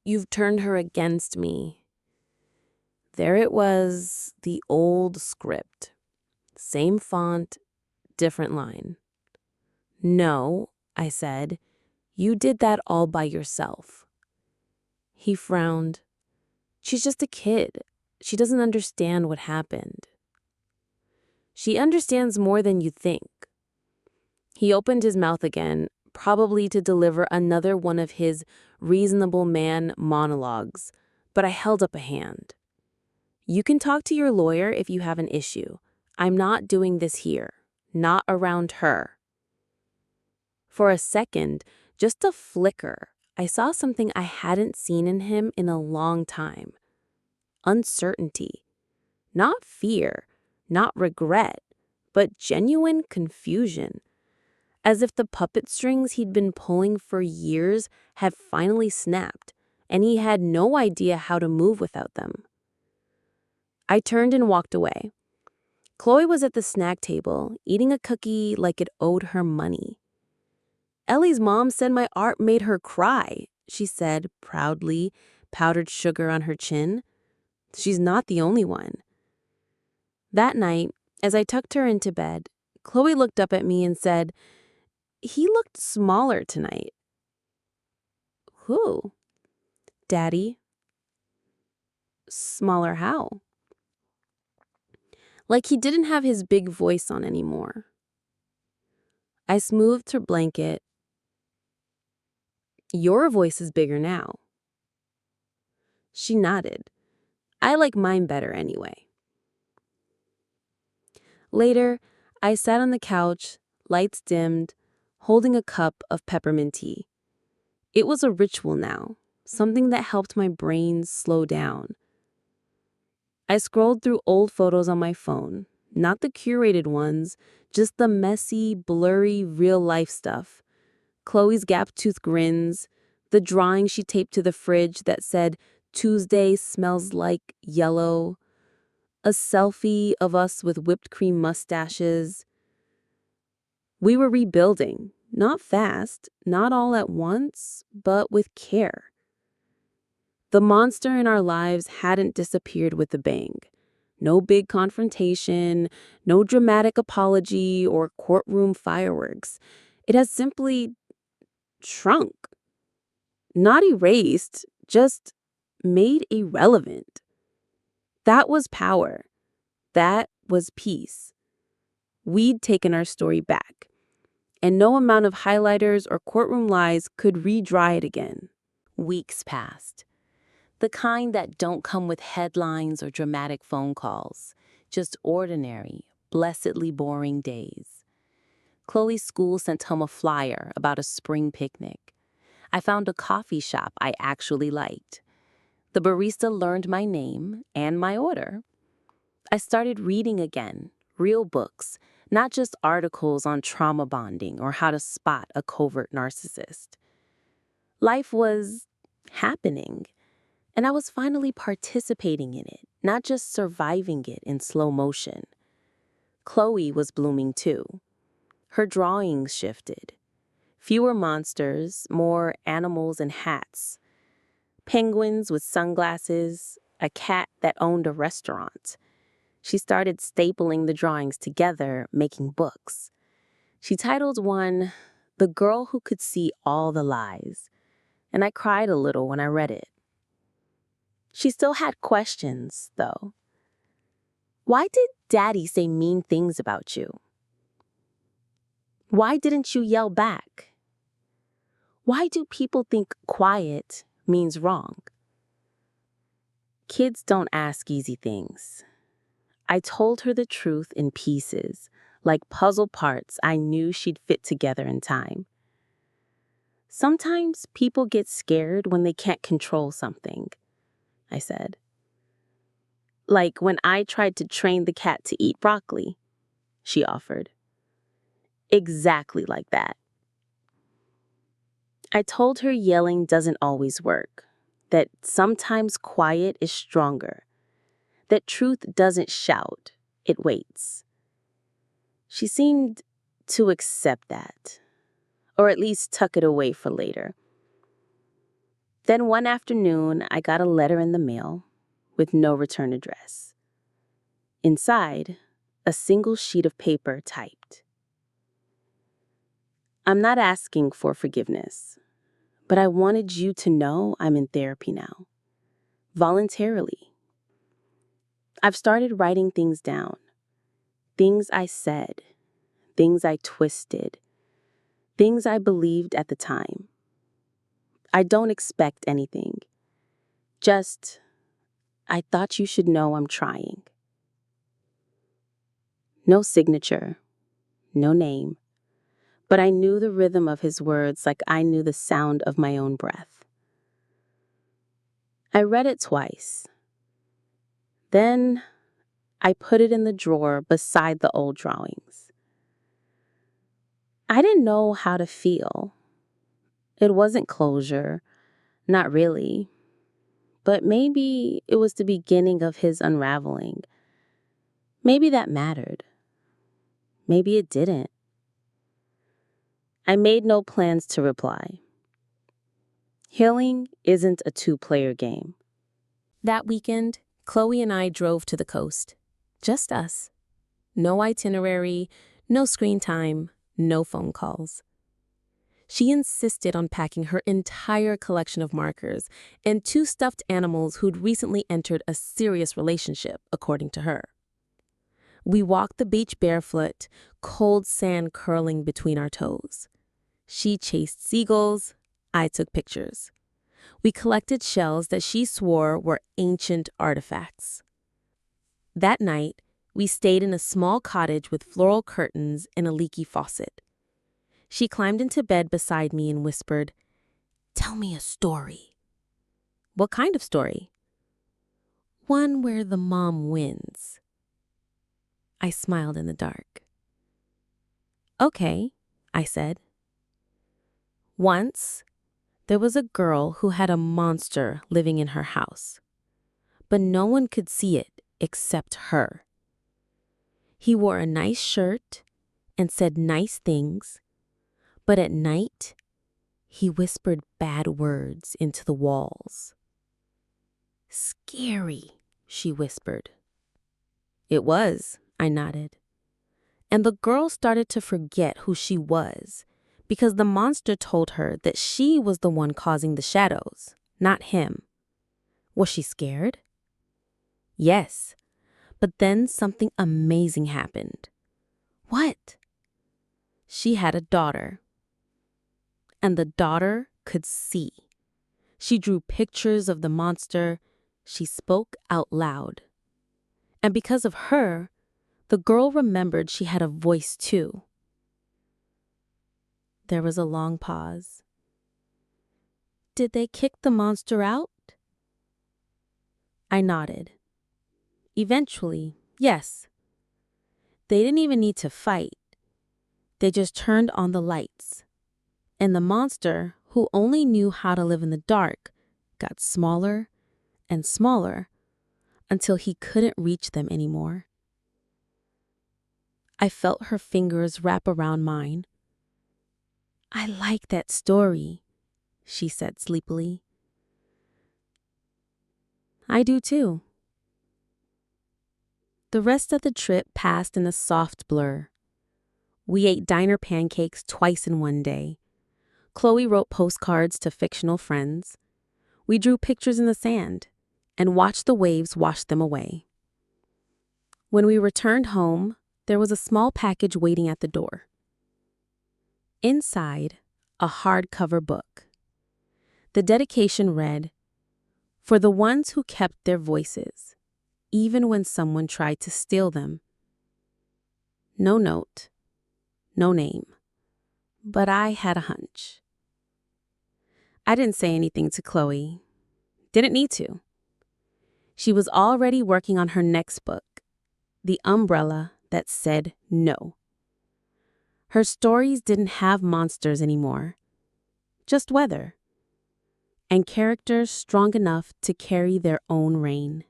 "You've turned her against me." There it was, the old script. Same font, different line. "No," I said, "you did that all by yourself." He frowned. "She's just a kid. She doesn't understand what happened." "She understands more than you think." He opened his mouth again, probably to deliver another one of his reasonable man monologues, but I held up a hand. "You can talk to your lawyer if you have an issue. I'm not doing this here, not around her." For a second, just a flicker, I saw something I hadn't seen in him in a long time. Uncertainty. Not fear, not regret, but genuine confusion. As if the puppet strings he'd been pulling for years had finally snapped, and he had no idea how to move without them. I turned and walked away. Chloe was at the snack table, eating a cookie like it owed her money. "Ellie's mom said my art made her cry," she said proudly, powdered sugar on her chin. She's not the only one. That night, as I tucked her into bed, Chloe looked up at me and said, "He looked smaller tonight." "Who?" "Daddy." "Smaller how?" "Like he didn't have his big voice on anymore." I smoothed her blanket. "Your voice is bigger now." She nodded. "I like mine better anyway." Later, I sat on the couch, lights dimmed, holding a cup of peppermint tea. It was a ritual now, something that helped my brain slow down. I scrolled through old photos on my phone, not the curated ones, just the messy, blurry, real-life stuff. Chloe's gap-toothed grins, the drawing she taped to the fridge that said, "Tuesday smells like yellow," a selfie of us with whipped cream mustaches. We were rebuilding, not fast, not all at once, but with care. The monster in our lives hadn't disappeared with a bang. No big confrontation, no dramatic apology or courtroom fireworks. It has simply shrunk. Not erased, just made irrelevant. That was power. That was peace. We'd taken our story back, and no amount of highlighters or courtroom lies could re-dry it again. Weeks passed. The kind that don't come with headlines or dramatic phone calls. Just ordinary, blessedly boring days. Chloe's school sent home a flyer about a spring picnic. I found a coffee shop I actually liked. The barista learned my name and my order. I started reading again, real books, not just articles on trauma bonding or how to spot a covert narcissist. Life was happening, and I was finally participating in it, not just surviving it in slow motion. Chloe was blooming too. Her drawings shifted. Fewer monsters, more animals and hats. Penguins with sunglasses, a cat that owned a restaurant. She started stapling the drawings together, making books. She titled one, "The Girl Who Could See All the Lies," and I cried a little when I read it. She still had questions, though. Why did Daddy say mean things about you? Why didn't you yell back? Why do people think quiet means wrong? Kids don't ask easy things. I told her the truth in pieces, like puzzle parts I knew she'd fit together in time. Sometimes people get scared when they can't control something, I said. Like when I tried to train the cat to eat broccoli, she offered. Exactly like that. I told her yelling doesn't always work, that sometimes quiet is stronger, that truth doesn't shout, it waits. She seemed to accept that, or at least tuck it away for later. Then one afternoon, I got a letter in the mail with no return address. Inside, a single sheet of paper typed. I'm not asking for forgiveness, but I wanted you to know I'm in therapy now. Voluntarily. I've started writing things down. Things I said. Things I twisted. Things I believed at the time. I don't expect anything. Just, I thought you should know I'm trying. No signature. No name. But I knew the rhythm of his words like I knew the sound of my own breath. I read it twice. Then I put it in the drawer beside the old drawings. I didn't know how to feel. It wasn't closure, not really. But maybe it was the beginning of his unraveling. Maybe that mattered. Maybe it didn't. I made no plans to reply. Healing isn't a two-player game. That weekend, Chloe and I drove to the coast. Just us. No itinerary, no screen time, no phone calls. She insisted on packing her entire collection of markers and 2 stuffed animals who'd recently entered a serious relationship, according to her. We walked the beach barefoot, cold sand curling between our toes. She chased seagulls, I took pictures. We collected shells that she swore were ancient artifacts. That night, We stayed in a small cottage with floral curtains and a leaky faucet. She climbed into bed beside me and whispered, "Tell me a story." "What kind of story?" "One where the mom wins." I smiled in the dark. "Okay," I said. Once, there was a girl who had a monster living in her house, but no one could see it except her. He wore a nice shirt and said nice things, but at night, he whispered bad words into the walls. "Scary," she whispered. "It was," I nodded. And the girl started to forget who she was, because the monster told her that she was the one causing the shadows, not him. Was she scared? Yes, but then something amazing happened. What? She had a daughter. And the daughter could see. She drew pictures of the monster. She spoke out loud. And because of her, the girl remembered she had a voice too. There was a long pause. "Did they kick the monster out?" I nodded. "Eventually, yes. They didn't even need to fight. They just turned on the lights. And the monster, who only knew how to live in the dark, got smaller and smaller until he couldn't reach them anymore." I felt her fingers wrap around mine. "I like that story," she said sleepily. "I do too." The rest of the trip passed in a soft blur. We ate diner pancakes twice in one day. Chloe wrote postcards to fictional friends. We drew pictures in the sand and watched the waves wash them away. When we returned home, there was a small package waiting at the door. Inside, a hardcover book. The dedication read, "For the ones who kept their voices, even when someone tried to steal them." No note, no name, but I had a hunch. I didn't say anything to Chloe. Didn't need to. She was already working on her next book, The Umbrella That Said No. Her stories didn't have monsters anymore, just weather, and characters strong enough to carry their own rain.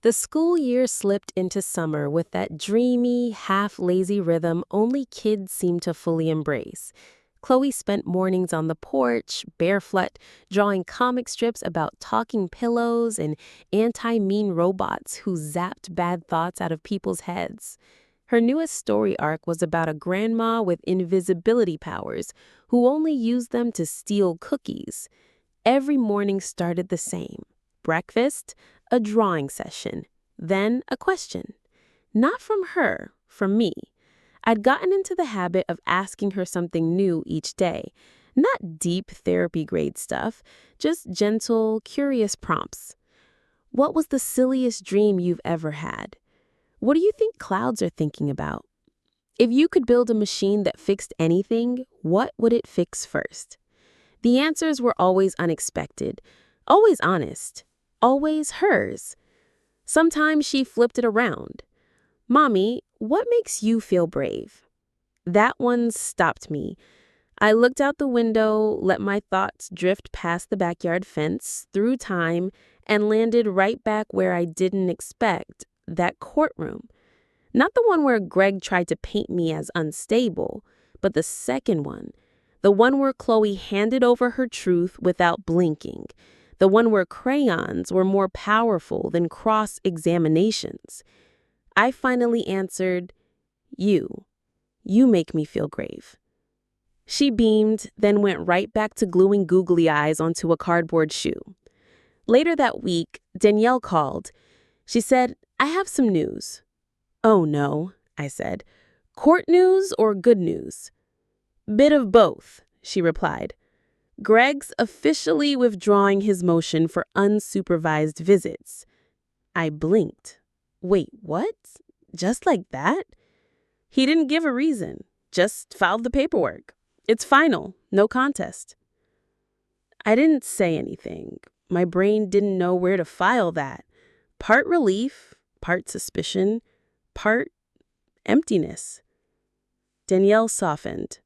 The school year slipped into summer with that dreamy, half-lazy rhythm only kids seem to fully embrace. Chloe spent mornings on the porch, barefoot, drawing comic strips about talking pillows and anti-mean robots who zapped bad thoughts out of people's heads. Her newest story arc was about a grandma with invisibility powers who only used them to steal cookies. Every morning started the same. Breakfast, a drawing session, then a question. Not from her, from me. I'd gotten into the habit of asking her something new each day. Not deep therapy grade stuff, just gentle, curious prompts. What was the silliest dream you've ever had? What do you think clouds are thinking about? If you could build a machine that fixed anything, what would it fix first? The answers were always unexpected, always honest, always hers. Sometimes she flipped it around. "Mommy, what makes you feel brave?" That one stopped me. I looked out the window, let my thoughts drift past the backyard fence, through time, and landed right back where I didn't expect, that courtroom. Not the one where Greg tried to paint me as unstable, but the second one. The one where Chloe handed over her truth without blinking. The one where crayons were more powerful than cross-examinations. I finally answered, "You. You make me feel brave." She beamed, then went right back to gluing googly eyes onto a cardboard shoe. Later that week, Danielle called. She said, "I have some news." "Oh no," I said. "Court news or good news?" "Bit of both," she replied. "Greg's officially withdrawing his motion for unsupervised visits." I blinked. "Wait, what? Just like that? He didn't give a reason, just filed the paperwork. It's final, no contest. I didn't say anything. My brain didn't know where to file that. Part relief, part suspicion, part emptiness. Danielle softened.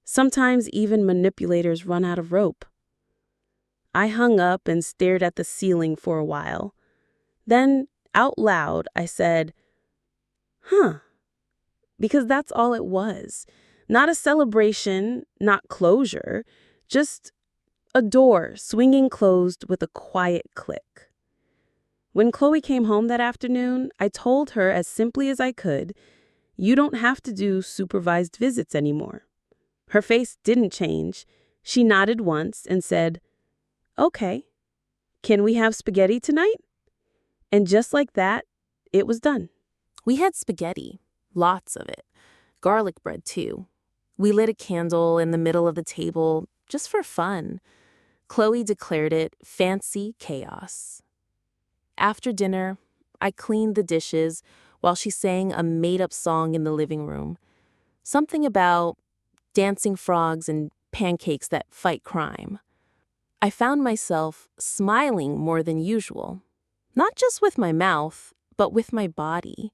Sometimes even manipulators run out of rope. I hung up and stared at the ceiling for a while. Then, out loud, I said, huh. Because that's all it was. Not a celebration, not closure, just a door swinging closed with a quiet click. When Chloe came home that afternoon, I told her as simply as I could, you don't have to do supervised visits anymore. Her face didn't change. She nodded once and said, okay, can we have spaghetti tonight? And just like that, it was done. We had spaghetti, lots of it, garlic bread too. We lit a candle in the middle of the table just for fun. Chloe declared it fancy chaos. After dinner, I cleaned the dishes while she sang a made-up song in the living room. Something about dancing frogs and pancakes that fight crime. I found myself smiling more than usual. Not just with my mouth, but with my body.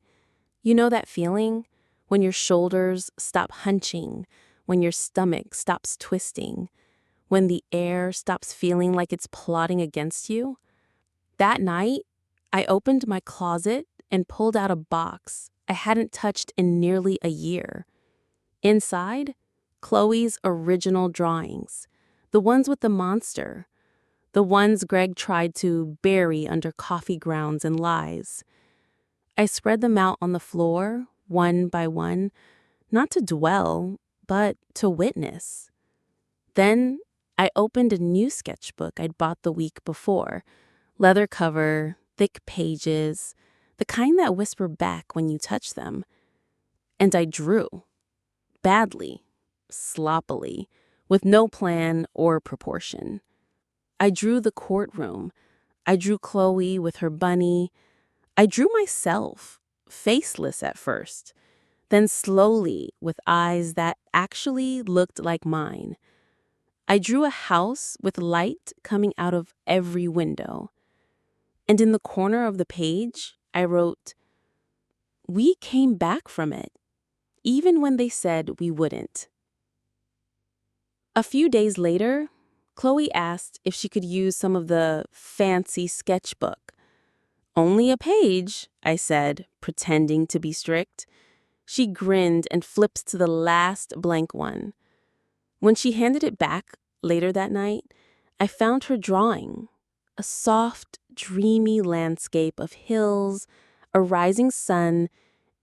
You know that feeling? When your shoulders stop hunching, when your stomach stops twisting, when the air stops feeling like it's plotting against you? That night, I opened my closet and pulled out a box I hadn't touched in nearly a year. Inside, Chloe's original drawings, the ones with the monster, the ones Greg tried to bury under coffee grounds and lies. I spread them out on the floor, one by one, not to dwell, but to witness. Then I opened a new sketchbook I'd bought the week before, leather cover, thick pages, the kind that whisper back when you touch them. And I drew. Badly, sloppily, with no plan or proportion. I drew the courtroom. I drew Chloe with her bunny. I drew myself, faceless at first, then slowly with eyes that actually looked like mine. I drew a house with light coming out of every window. And in the corner of the page, I wrote, "We came back from it, even when they said we wouldn't." A few days later, Chloe asked if she could use some of the fancy sketchbook. "Only a page," I said, pretending to be strict. She grinned and flipped to the last blank one. When she handed it back later that night, I found her drawing, a soft, dreamy landscape of hills, a rising sun,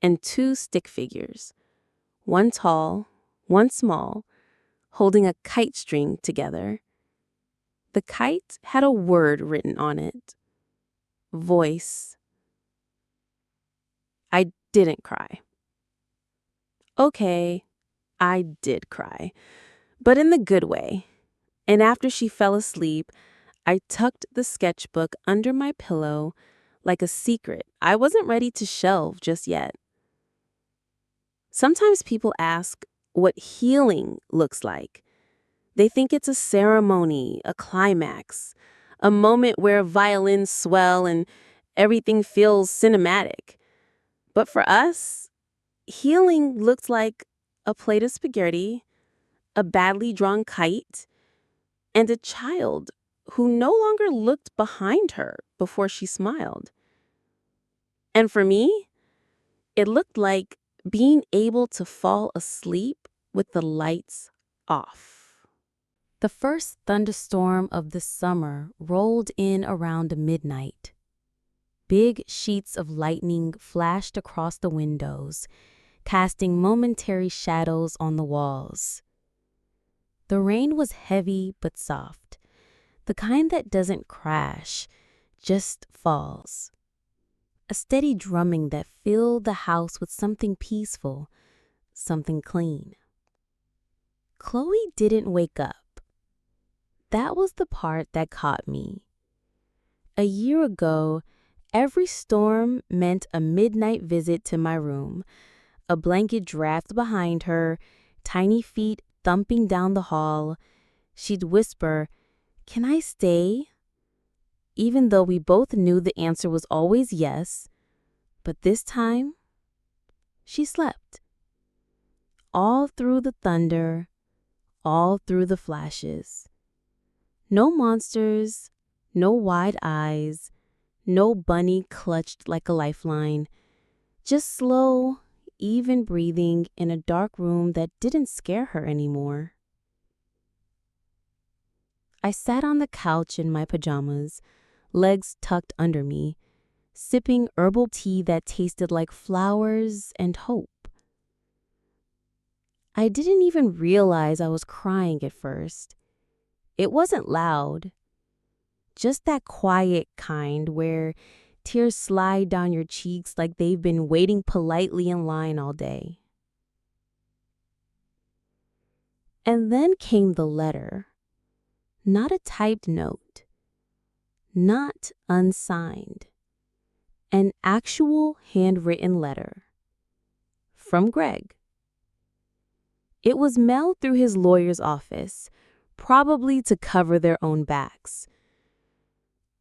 and two stick figures, one tall, one small, holding a kite string together. The kite had a word written on it. Voice. I didn't cry. Okay, I did cry, but in the good way. And after she fell asleep, I tucked the sketchbook under my pillow like a secret I wasn't ready to shelve just yet. Sometimes people ask what healing looks like. They think it's a ceremony, a climax, a moment where violins swell and everything feels cinematic. But for us, healing looks like a plate of spaghetti, a badly drawn kite, and a child who no longer looked behind her before she smiled. And for me, it looked like being able to fall asleep with the lights off. The first thunderstorm of the summer rolled in around midnight. Big sheets of lightning flashed across the windows, casting momentary shadows on the walls. The rain was heavy but soft, the kind that doesn't crash, just falls. A steady drumming that filled the house with something peaceful, something clean. Chloe didn't wake up. That was the part that caught me. A year ago, Every storm meant a midnight visit to my room, a blanket draft behind her, tiny feet thumping down the hall. She'd whisper, "Can I stay?" Even though we both knew the answer was always yes, but this time, she slept. All through the thunder, all through the flashes. No monsters, no wide eyes, no bunny clutched like a lifeline. Just slow, even breathing in a dark room that didn't scare her anymore. I sat on the couch in my pajamas, legs tucked under me, sipping herbal tea that tasted like flowers and hope. I didn't even realize I was crying at first. It wasn't loud, just that quiet kind where tears slide down your cheeks like they've been waiting politely in line all day. And then came the letter. Not a typed note, not unsigned. An actual handwritten letter. From Greg. It was mailed through his lawyer's office, probably to cover their own backs.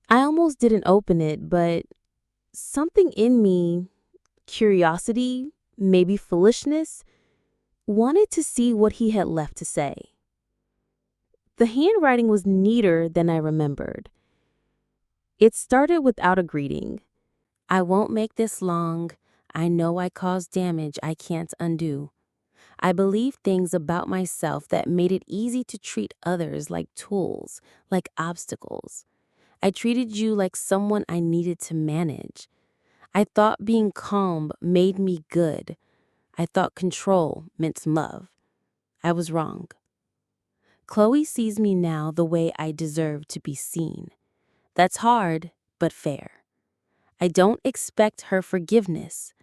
I almost didn't open it, but something in me, curiosity, maybe foolishness, wanted to see what he had left to say. The handwriting was neater than I remembered. It started without a greeting. "I won't make this long. I know I caused damage I can't undo. I believed things about myself that made it easy to treat others like tools, like obstacles. I treated you like someone I needed to manage. I thought being calm made me good. I thought control meant love. I was wrong. Chloe sees me now the way I deserve to be seen. That's hard, but fair. I don't expect her forgiveness.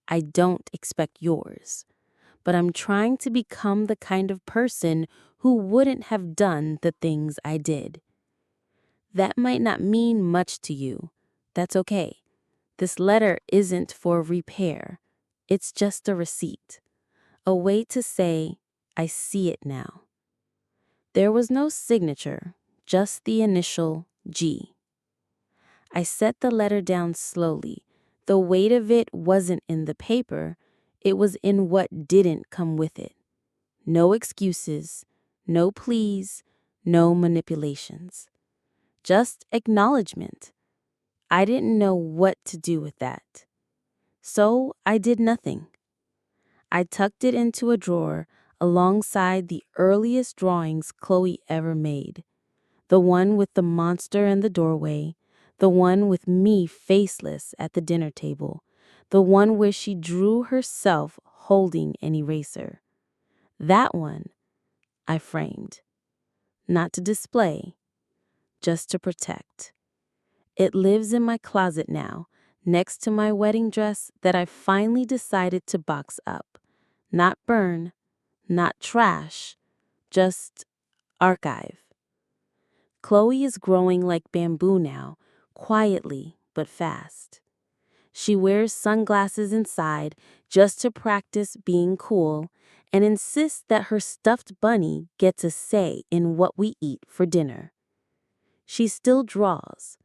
I don't expect yours. But I'm trying to become the kind of person who wouldn't have done the things I did. That might not mean much to you. That's okay. This letter isn't for repair. It's just a receipt. A way to say, I see it now." There was no signature, just the initial G. I set the letter down slowly. The weight of it wasn't in the paper, it was in what didn't come with it. No excuses, no pleas, no manipulations. Just acknowledgement. I didn't know what to do with that. So I did nothing. I tucked it into a drawer alongside the earliest drawings Chloe ever made. The one with the monster in the doorway, the one with me faceless at the dinner table, the one where she drew herself holding an eraser. That one I framed. Not to display, just to protect. It lives in my closet now, next to my wedding dress that I finally decided to box up. Not burn, not trash, just archive. Chloe is growing like bamboo now, quietly but fast. She wears sunglasses inside just to practice being cool and insists that her stuffed bunny gets a say in what we eat for dinner. She still draws.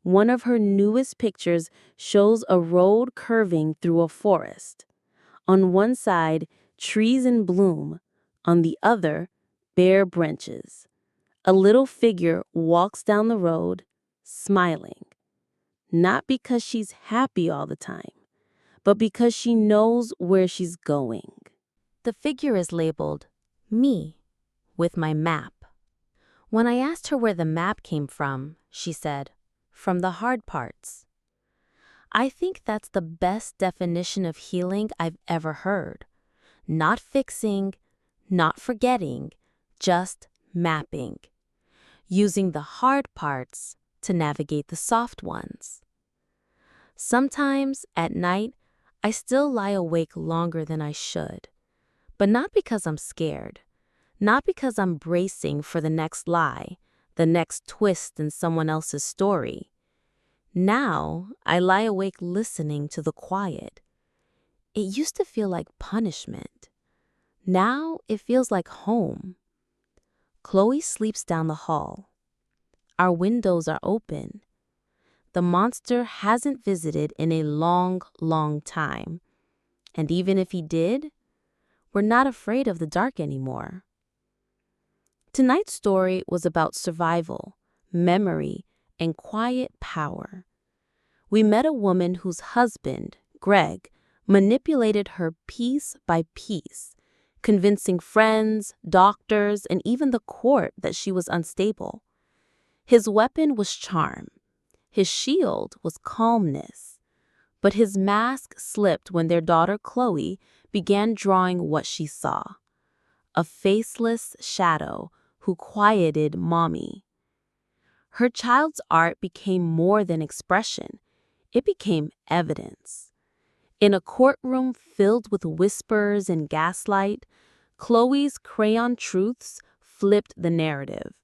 One of her newest pictures shows a road curving through a forest. On one side, trees in bloom. On the other, bare branches. A little figure walks down the road, smiling. Not because she's happy all the time, but because she knows where she's going. The figure is labeled me with my map. When I asked her where the map came from, she said, "From the hard parts." I think that's the best definition of healing I've ever heard. Not fixing, not forgetting, just mapping. Using the hard parts to navigate the soft ones. Sometimes, at night, I still lie awake longer than I should. But not because I'm scared. Not because I'm bracing for the next lie, the next twist in someone else's story. Now, I lie awake listening to the quiet. It used to feel like punishment. Now, it feels like home. Chloe sleeps down the hall. Our windows are open. The monster hasn't visited in a long, long time. And even if he did, we're not afraid of the dark anymore. Tonight's story was about survival, memory, and quiet power. We met a woman whose husband, Greg, manipulated her piece by piece, convincing friends, doctors, and even the court that she was unstable. His weapon was charm. His shield was calmness. But his mask slipped when their daughter Chloe began drawing what she saw. A faceless shadow who quieted Mommy. Her child's art became more than expression. It became evidence. In a courtroom filled with whispers and gaslight, Chloe's crayon truths flipped the narrative.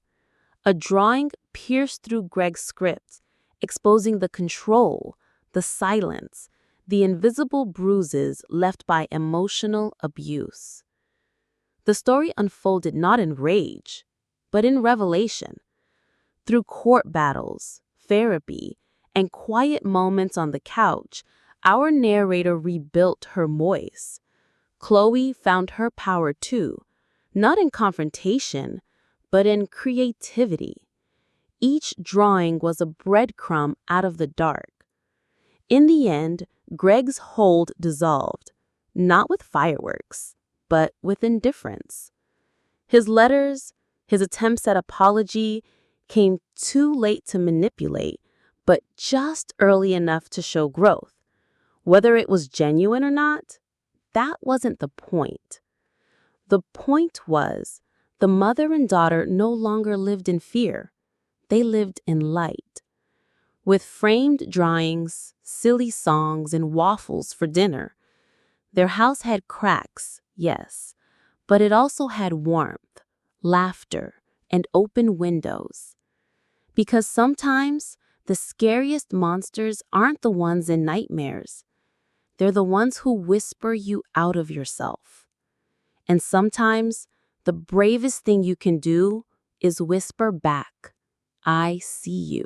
A drawing pierced through Greg's script, exposing the control, the silence, the invisible bruises left by emotional abuse. The story unfolded not in rage, but in revelation. Through court battles, therapy, and quiet moments on the couch, our narrator rebuilt her voice. Chloe found her power too, not in confrontation, but in creativity. Each drawing was a breadcrumb out of the dark. In the end, Greg's hold dissolved, not with fireworks, but with indifference. His letters, his attempts at apology, came too late to manipulate, but just early enough to show growth. Whether it was genuine or not, that wasn't the point. The point was, the mother and daughter no longer lived in fear. They lived in light. With framed drawings, silly songs, and waffles for dinner. Their house had cracks, yes, but it also had warmth, laughter, and open windows. Because sometimes the scariest monsters aren't the ones in nightmares. They're the ones who whisper you out of yourself. And sometimes the bravest thing you can do is whisper back, I see you.